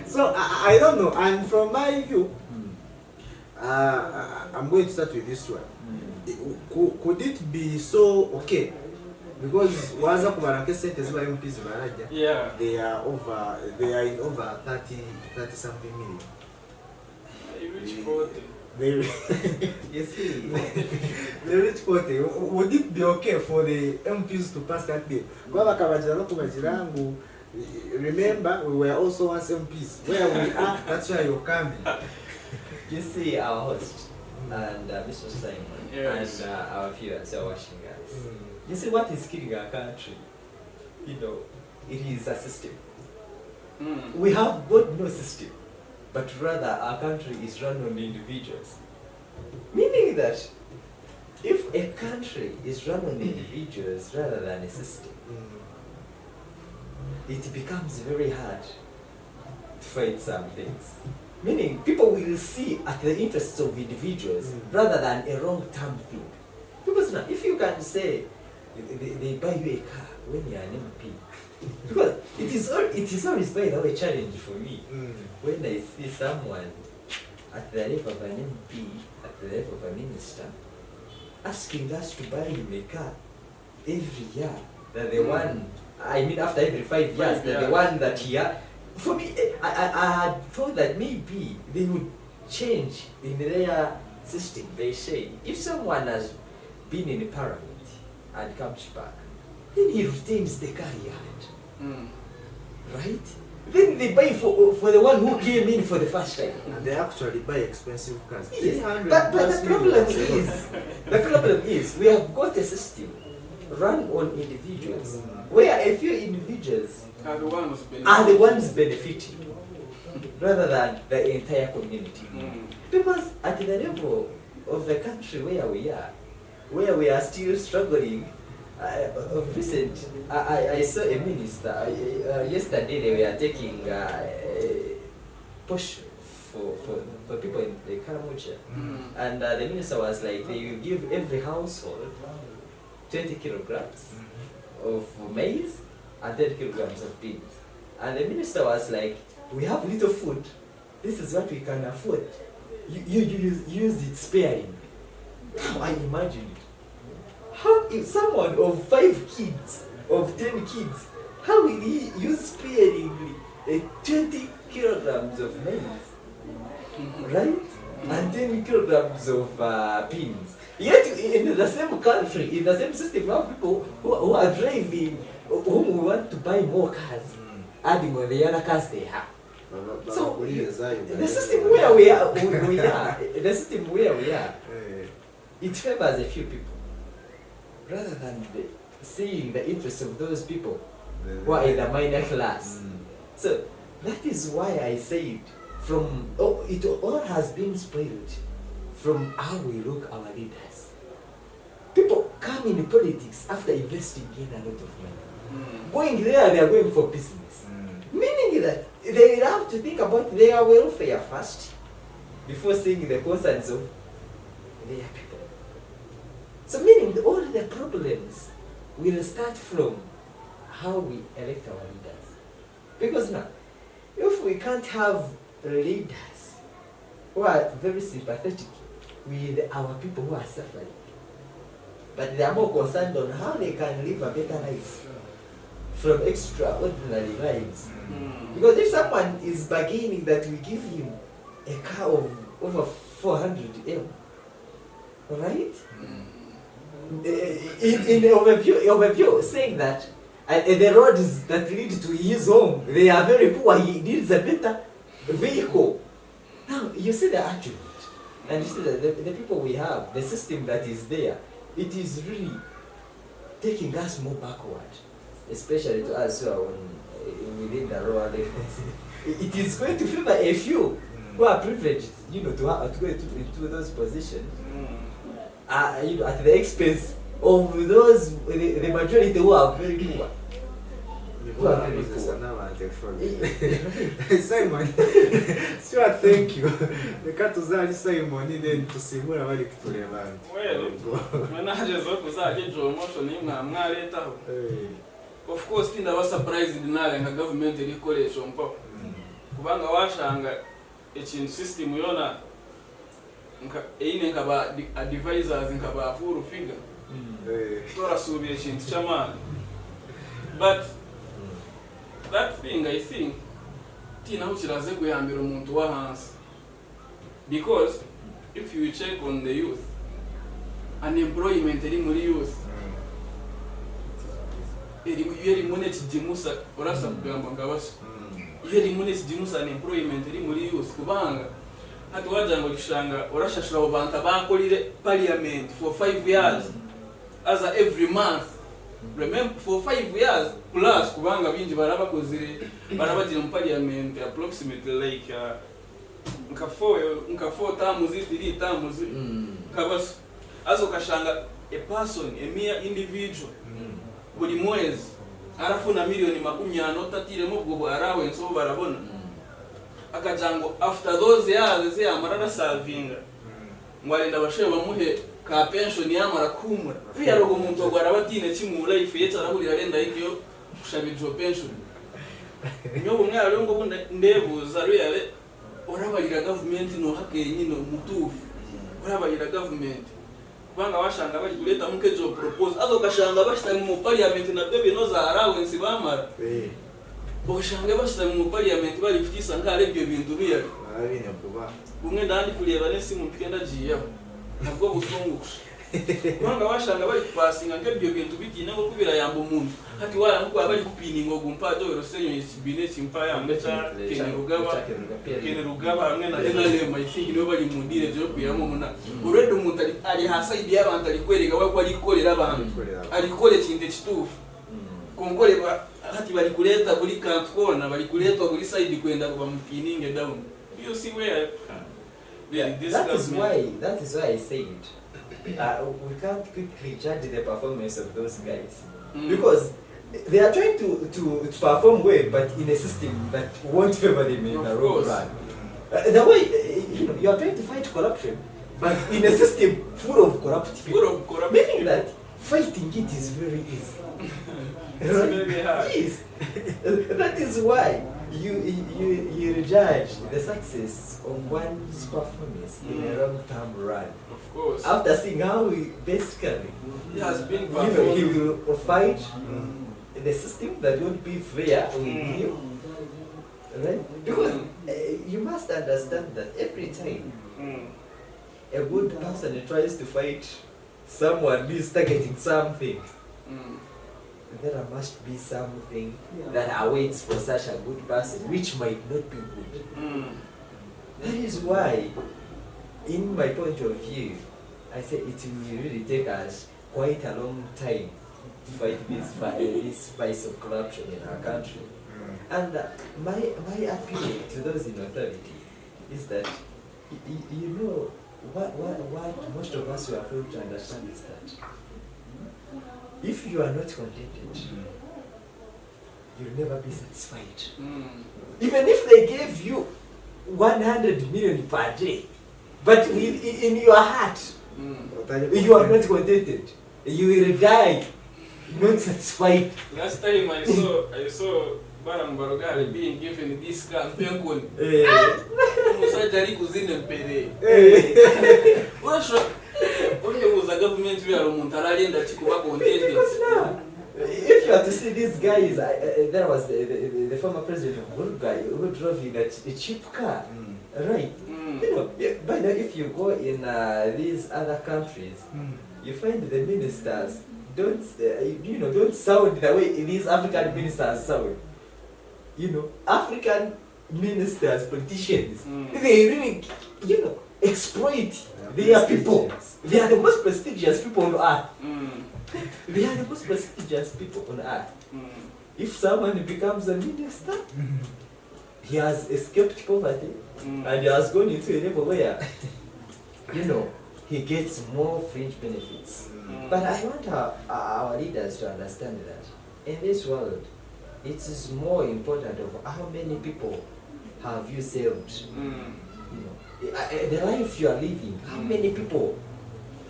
So I don't know, and from my view, I'm going to start with this one. Could it be so okay? Because waza kubaranke sente ziba MPs baraja, Yeah. they are in over 30 something million. You reach 40. They You see, they reach 40. Would it be okay for the MPs to pass that bill? Remember, we were also once MPs. Where we are, that's where you're coming. you see our host and Mr. Simon Yes. and our viewers are watching us. You see what is killing our country? You know, it is a system. We have got no system, but rather our country is run on individuals. Meaning that if a country is run on individuals rather than a system, it becomes very hard to fight some things. Meaning people will see at the interests of individuals rather than a long-term thing. Because now, if you can say they buy you a car when you are an MP, because it is always, by the way, a challenge for me when I see someone at the level of an MP, at the level of a minister, asking us to buy him a car every year. That the one, I mean after every 5 years, that the one that he had. For me, I had thought that maybe they would change in their system. They say, if someone has been in parliament and comes back, then he retains the car he had. Right? Then they buy for the one who came in for the first time. And they actually buy expensive cars. Yes. 300 But plus the problem is, we have got a system run on individuals, where a few individuals Are the ones benefiting rather than the entire community. Because at the level of the country where we are still struggling, of recent, I saw a minister, yesterday they were taking a push for people in the Karamoja. And the minister was like, they will give every household 20 kilograms of maize and 10 kilograms of beans. And the minister was like, we have little food, this is what we can afford. You use it sparingly. Now I imagine it. How if someone of 5 kids, of 10 kids, how will he use sparingly 20 kilograms of maize? Right? And 10 kilograms of beans. Yet in the same country, in the same system, we have people who are driving, whom we want to buy more cars. adding on the other cars they have. So babakuliyezayo the system where we are, the system where we are, it favors a few people rather than seeing the interests of those people who are in the minor class. So that is why I said it all has been spoiled from how we look our leaders. People come in politics after investing in a lot of money. Going there, they are going for business. Meaning that they will have to think about their welfare first before seeing the concerns of their people. So meaning all the problems will start from how we elect our leaders. Because now, if we can't have leaders who are very sympathetic with our people who are suffering, but they are more concerned on how they can live a better life from extraordinary lives. Because if someone is bargaining that we give him a car of over 400 M, right? In the overview saying that the roads that lead to his home, they are very poor, he needs a better vehicle. Now, you see the argument, and you see that the people we have, the system that is there, it is really taking us more backward, especially to us who are within the lower levels. It is going to favor a few who are privileged, to go into those positions, at the expense of those, the majority who are very poor. Simon, sure, thank you. Reka tuzali Simon then tusimura bari kutureba. Managers okuzake promotion imwamwaretaho. Of course tinda ba surprised nale nga government ikoresha mpo. Kubanga washanga ekintu system yona nkaba advisors nkaba full figure. Tora subi ekintu chamana. But that thing, I think, tina uchiraze kuyambira umuntu wa hansi. Because if you check on the youth, unemployment eri muri youth, eri mune kijimusa orasa kugamba ngabasha. Eri mune kijimusa unemployment eri muri youth kubanga hati wajango kishanga orashashira abantu bankolire parliament for 5 years as every month. Remember, for 5 years plus kubanga binji barabagira mu parliament approximately like nka 4 terms 3 terms kabas azo kashanga a person, a mere individual buri mwezi arafuna milioni 50 tatiremo bwo arawe so barabona akajango after those years ze amarara serving ngwarenda bashebe bamuhe ka pension yamara kumura pia rogo muntu ogwara batine kimu life yeta arahurira renda y'ibyo kushabijwa pension nyobo mwari ngo ndebuza ruyale orabarira government no hake nyino mutufu orabarira government kubanga washanga bari kuleta muke job propose azo kashanga bashitanye mu parliament na bebe no za allowance bamara boshanga bashitanye mu parliament bari fitisa ngare byo bintu ruyale arabine kuba bumwe ndandi kureba nesi mu pikenda jiya nabwo busungusha kubanga washanga bari kupasinga nk'ibyo bintu bitine ngo kubira yambo umuntu hati wara muko abari kupininga gumpado erosenyo isibine kimpa yambe cha kene rugaba hamwe na NLM I think nibo bari mu ndire byo kuyamo muna uredo umuntu ari haside y'abantu ari kwereka we ko ari korera abantu ari kore kinde kitufu konkoreba hati bari kureta buri kantona bari kureta buri side kwenda kuba mupininge down you see where that is why I said we can't quickly judge the performance of those guys because they are trying to perform well, but in a system that won't favor them in the long run. The way you are trying to fight corruption, but in a system full of corrupt people, meaning that fighting it is very easy. It's very hard. Yes, that is why you judge the success of one's performance in a long-term run. Of course. After seeing how he basically has been he will fight the system that won't be fair with him. Right? Because you must understand that every time a good person tries to fight someone who is targeting something, there must be something that awaits for such a good person, which might not be good. That is why, in my point of view, I say it will really take us quite a long time to fight this vice of corruption in our country. And my appeal to those in authority is that, you know, what most of us were failed to understand is that if you are not contented, you'll never be satisfied. Even if they gave you 100 million per day, but in your heart, you are not contented, you will die not satisfied. Last time I saw Baram Barogari being given this campaign con. Musajari kuzine mpere. Washo. Okay, was a government we are Montarali and that you were contented. If you are to see these guys, there was the former president of Bulgaria who drove in a cheap car, right? You know, by now if you go in these other countries, you find the ministers don't sound the way these African ministers sound. You know, African ministers, politicians, they really, you know, exploit their people. They are the most prestigious people on earth. They are the most prestigious people on earth. If someone becomes a minister, he has escaped poverty and he has gone into a level where, you know, he gets more fringe benefits. But I want our leaders to understand that in this world, it is more important of how many people have you saved. You know, the life you are living, how many people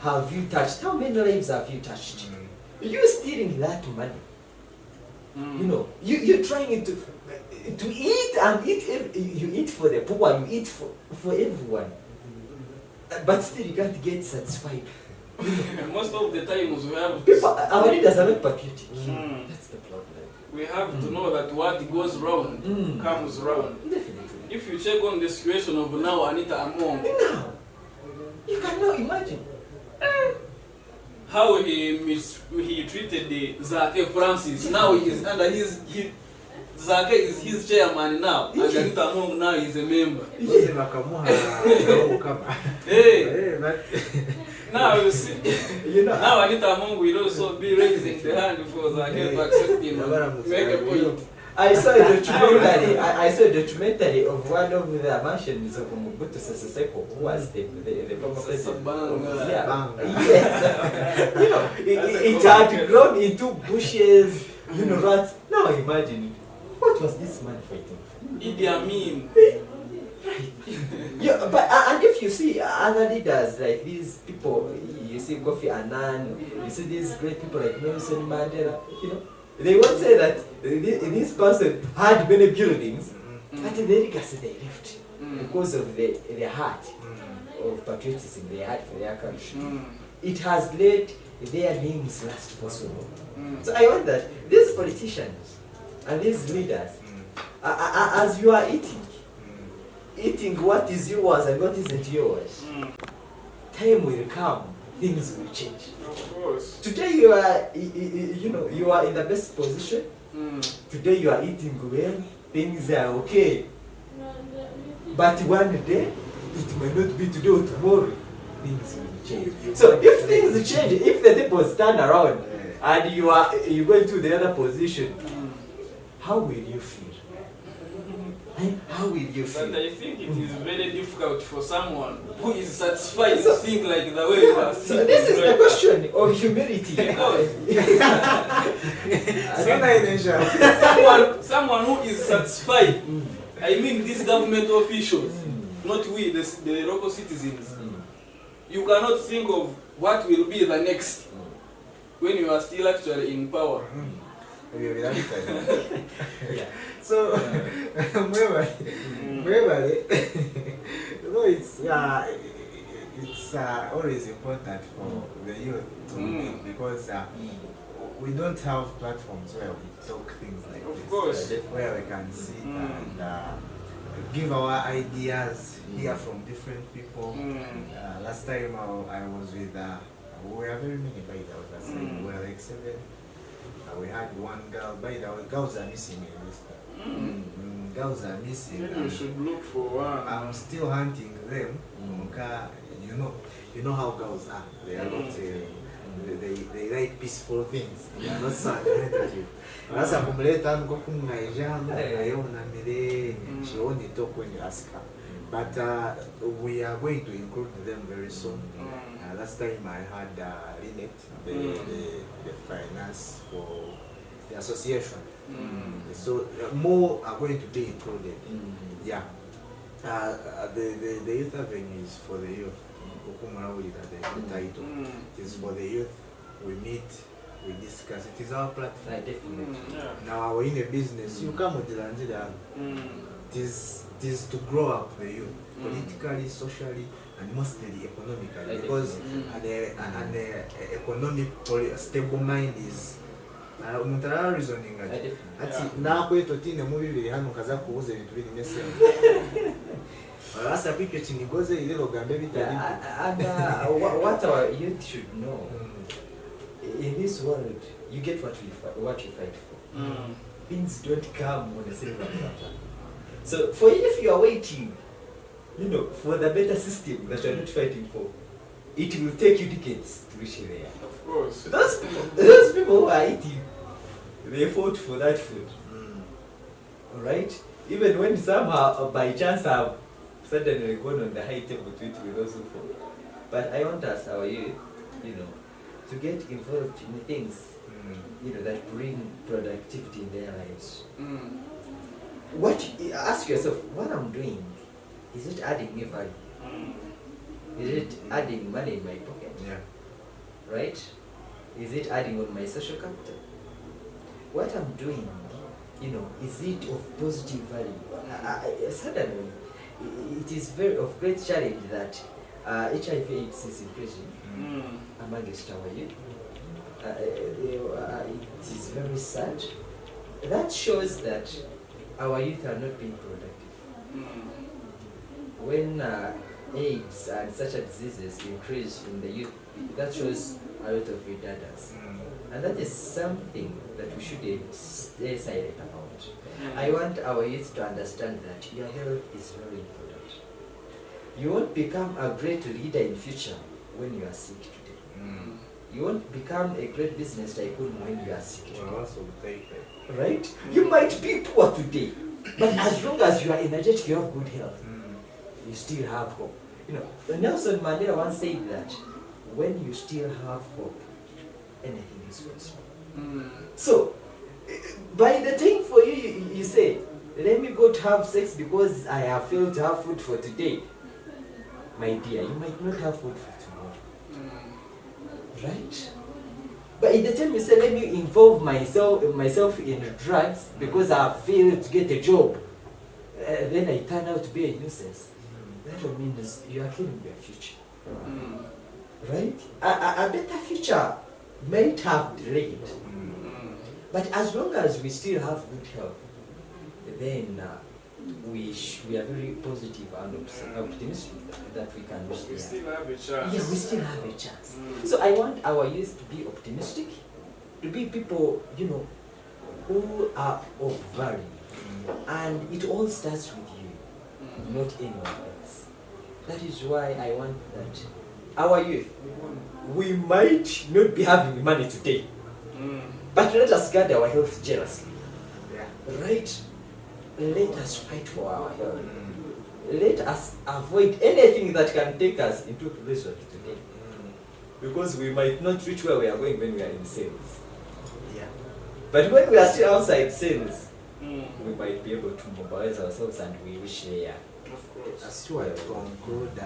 have you touched? How many lives have you touched? You're stealing that money. You know, you're trying to eat and eat. You eat for the poor, you eat for everyone. But still you can't get satisfied. Most of the times we have people, our leaders are not patriotic. That's the problem. We have to know that what goes round comes round. Definitely. If you check on the situation of now Anita Among, Now, you cannot imagine how he treated the Zake Francis. Now he is under Zake is his chairman now, and Anita Among now is a member. Hey, now you see, you know, now Anita Among will also be raising the hand for Zake to accept him. Make a point. I saw a documentary. I saw a documentary of one of the mansions of Mobutu Sese Seko, who was the former president. Yes. You know, it had grown into bushes, you know, rats. Now imagine, what was this man fighting for? Idi Amin. Yeah, but and if you see other leaders like these people, you see Kofi Annan, you see these great people like Nelson Mandela, you know, they won't say that this person had many buildings, but the legacy they left because of the heart of patriotism they had for their country. It has let their names last for so long. So I want that these politicians and these leaders, as you are eating what is yours and what isn't yours, time will come, things will change. Of course. Today you are, you know, you are in the best position. Today you are eating well, things are okay. But one day, it may not be today or tomorrow, things will change. So if things change, if the tables turn around and you go into the other position, how will you feel? How will you feel? But I think it is very difficult for someone who is satisfied to think like the way you are thinking. So this is the question of humility. Someone who is satisfied, I mean these government officials, not we, the local citizens. You cannot think of what will be the next when you are still actually in power. So, mwebale, you know, it's always important for the youth to meet because we don't have platforms where we talk things like Of this. course. Where we can sit and give our ideas, hear from different people. Last time I was with, we were very many by the way, we were like 7 We had one girl, by the way, girls are missing in this. Girls are missing. Then you should look for one. I'm still hunting them. You know how girls are. They are not. They like peaceful things. They are not so aggressive. Sasa kumleta ngo kumnaijana ayona mire. She only talk when you ask her. But we are going to include them very soon. Last time I had Linet, the finance for the association. So more are going to be included. Yeah. The youth avenue is for the youth. The title. It is for the youth. We meet, we discuss. It is our platform. Now we're in a business. You come with the Nigeria. It is to grow up the youth, politically, socially, and mostly economically. Because an economic stable mind is umuntu reasoning ati nakwe totine mu bibiri hano kaza kubuza ibintu biri nese asa pike chinigoze ile logambe bitari. And what our youth should know, in this world you get what you fight for. Things don't come on a silver platter. So for if you are waiting, for the better system that you are not fighting for, it will take you decades to reach there. Of course. Those people who are eating, they fought for that food. Alright? Even when somehow by chance have suddenly gone on the high table to eat with those who fought. But I want us, our youth, to get involved in things, that bring productivity in their lives. Ask yourself, what I'm doing, is it adding me value? Is it adding money in my pocket? Yeah. Right? Is it adding on my social capital? What I'm doing, is it of positive value? Suddenly, it is very of great challenge that HIV/AIDS is increasing amongst our youth. It is very sad. That shows that our youth are not being productive. When AIDS and such diseases increase in the youth, that shows a lot of redundancy. And that is something that we shouldn't stay silent about. I want our youth to understand that your health is very important. You won't become a great leader in future when you are sick today. You won't become a great business tycoon when you are sick today. Right? You might be poor today, but as long as you are energetic, you have good health, you still have hope. Nelson Mandela once said that when you still have hope, anything is possible. So, by the time for you say, let me go to have sex because I have failed to have food for today. My dear, you might not have food for tomorrow. Right? But at the time you say, let me involve myself in drugs because I have failed to get a job, then I turn out to be a nuisance. That means you are killing your future. Right? A better future might have delayed. But as long as we still have good health, then we are very positive and optimistic that we can reach there. We still have a chance. Yeah, we still have a chance. So I want our youth to be optimistic, to be people, who are of value. And it all starts with you, not anyone else. That is why I want that our youth, we might not be having money today, but let us guard our health jealously. Right? Let us fight for our health. Let us avoid anything that can take us into prison today. Because we might not reach where we are going when we are in sales. Yeah. But when we are still outside sales, we might be able to mobilize ourselves and we reach there. Of course. As you conclude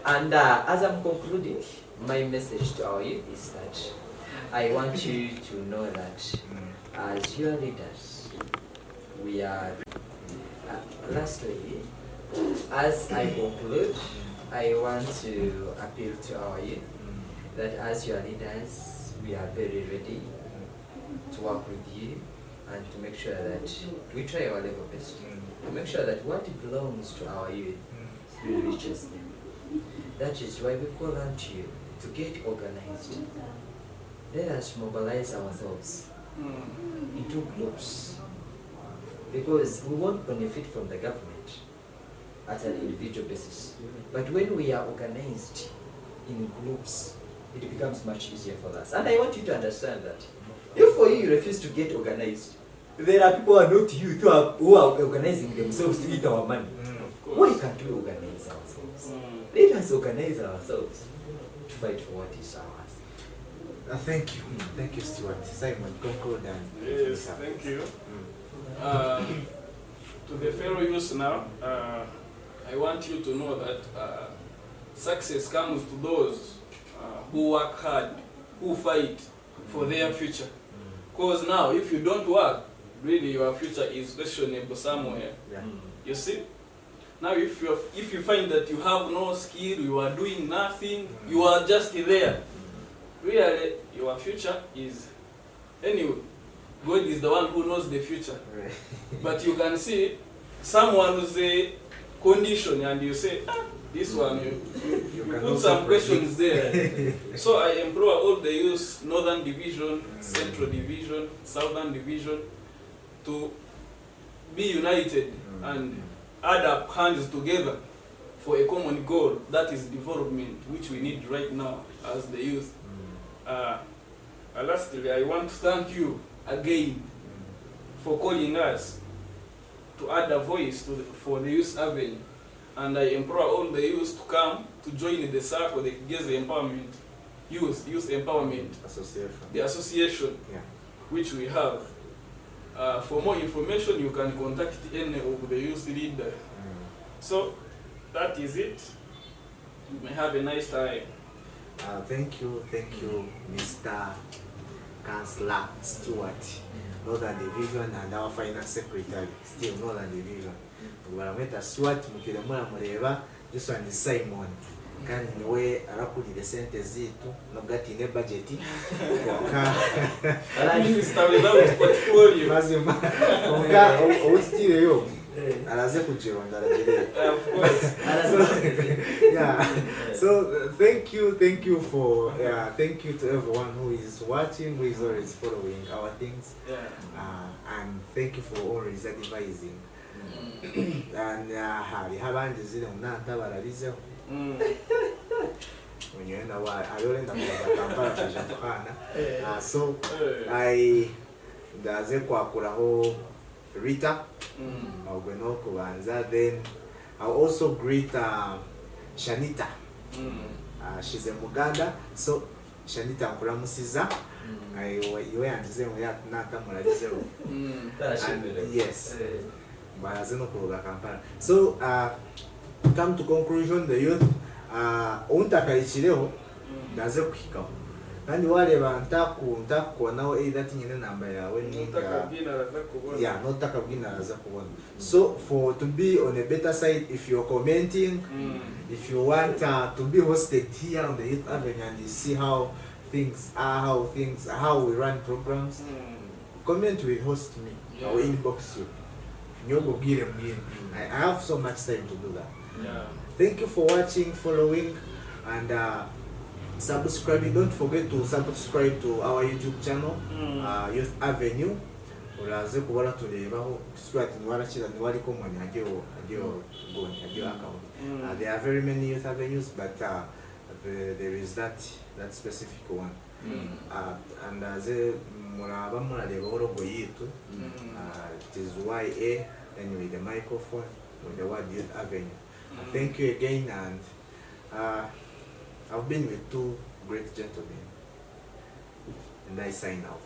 and as I'm concluding, my message to our youth is that I want you to know that as your leaders, we are. Lastly, as I conclude, I want to appeal to our youth that as your leaders, we are very ready to work with you and to make sure that we try our level best to make sure that what belongs to our youth really reaches them. That is why we call on to you to get organized. Let us mobilize ourselves in 2 groups, because we won't benefit from the government at an individual basis. But when we are organized in groups, it becomes much easier for us. And I want you to understand that if for you refuse to get organized, there are people who are not you who are organizing themselves to eat our money. Why can't we organize ourselves? Let us organize ourselves to fight for what is ours. Thank you, Stuart. Simon, conclude and Yes, thank you. To the fellow youth now, I want you to know that success comes to those who work hard, who fight for their future. Because now, if you don't work, really your future is questionable somewhere. Yeah. You see? Now, if you find that you have no skill, you are doing nothing, you are just there, really your future is, anyway, God is the one who knows the future. Right. But you can see someone who's a condition and you say, this one, you can put also some questions there. So I implore all the youth, Northern Division, Central Division, Southern Division, to be united and add up hands together for a common goal, that is development, which we need right now as the youth. Lastly, I want to thank you again for calling us to add a voice for the Youth Avenue. And I implore all the youth to come to join the circle, the Kigeze Empowerment, Youth Empowerment Association. the association, Yeah. which we have. For more information, you can contact any of the youth leader. So that is it. You may have a nice time. Thank you, Mr. Councillor Stuart, Northern Division, and our Finance Secretary, still Northern Division. Baramweta Stuart mukiremura mureba, this one is Simon. Kandi niwe arakulira sente zitu nogati ne budget mazima oka ostire yo araze kujironda aragere. Of course. Yeah. So thank you for thank you to everyone who is watching, who is always following our things. And thank you for always advising. And hari habandi zile unanta barabizeho unyenda wa ayolenda kwa Kampala kujana. So I ndaze kwakuraho Rita ogweno kubanza. Then I'll also greet Shanita. She's a Muganda, so Shanita nkuramusiza iwe yandize mu ya nata murabizeho. Yes. So come to conclusion, the youth untakayikireho ndaze kuhikaho kandi wareba ntakubonaho either tinyine namba yawe notaka bwina araza kubona. So for to be on a better side, if you're commenting, if you want to be hosted here on the Youth Avenue and you see how things are, how we run programs, comment will host me. I will inbox you. I have so much time to do that. Thank you for watching, following, and subscribing. Don't forget to subscribe to our YouTube channel, Youth Avenue. Uraze kubara turebaho Stuart niwarakira niwariko mwanya agyo account. There are very many Youth Avenues, but there is that specific one. And as muraba murareba orogo yitu, it is YA, anyway the microphone with the word Youth Avenue. Thank you again, and I've been with 2 great gentlemen, and I sign out.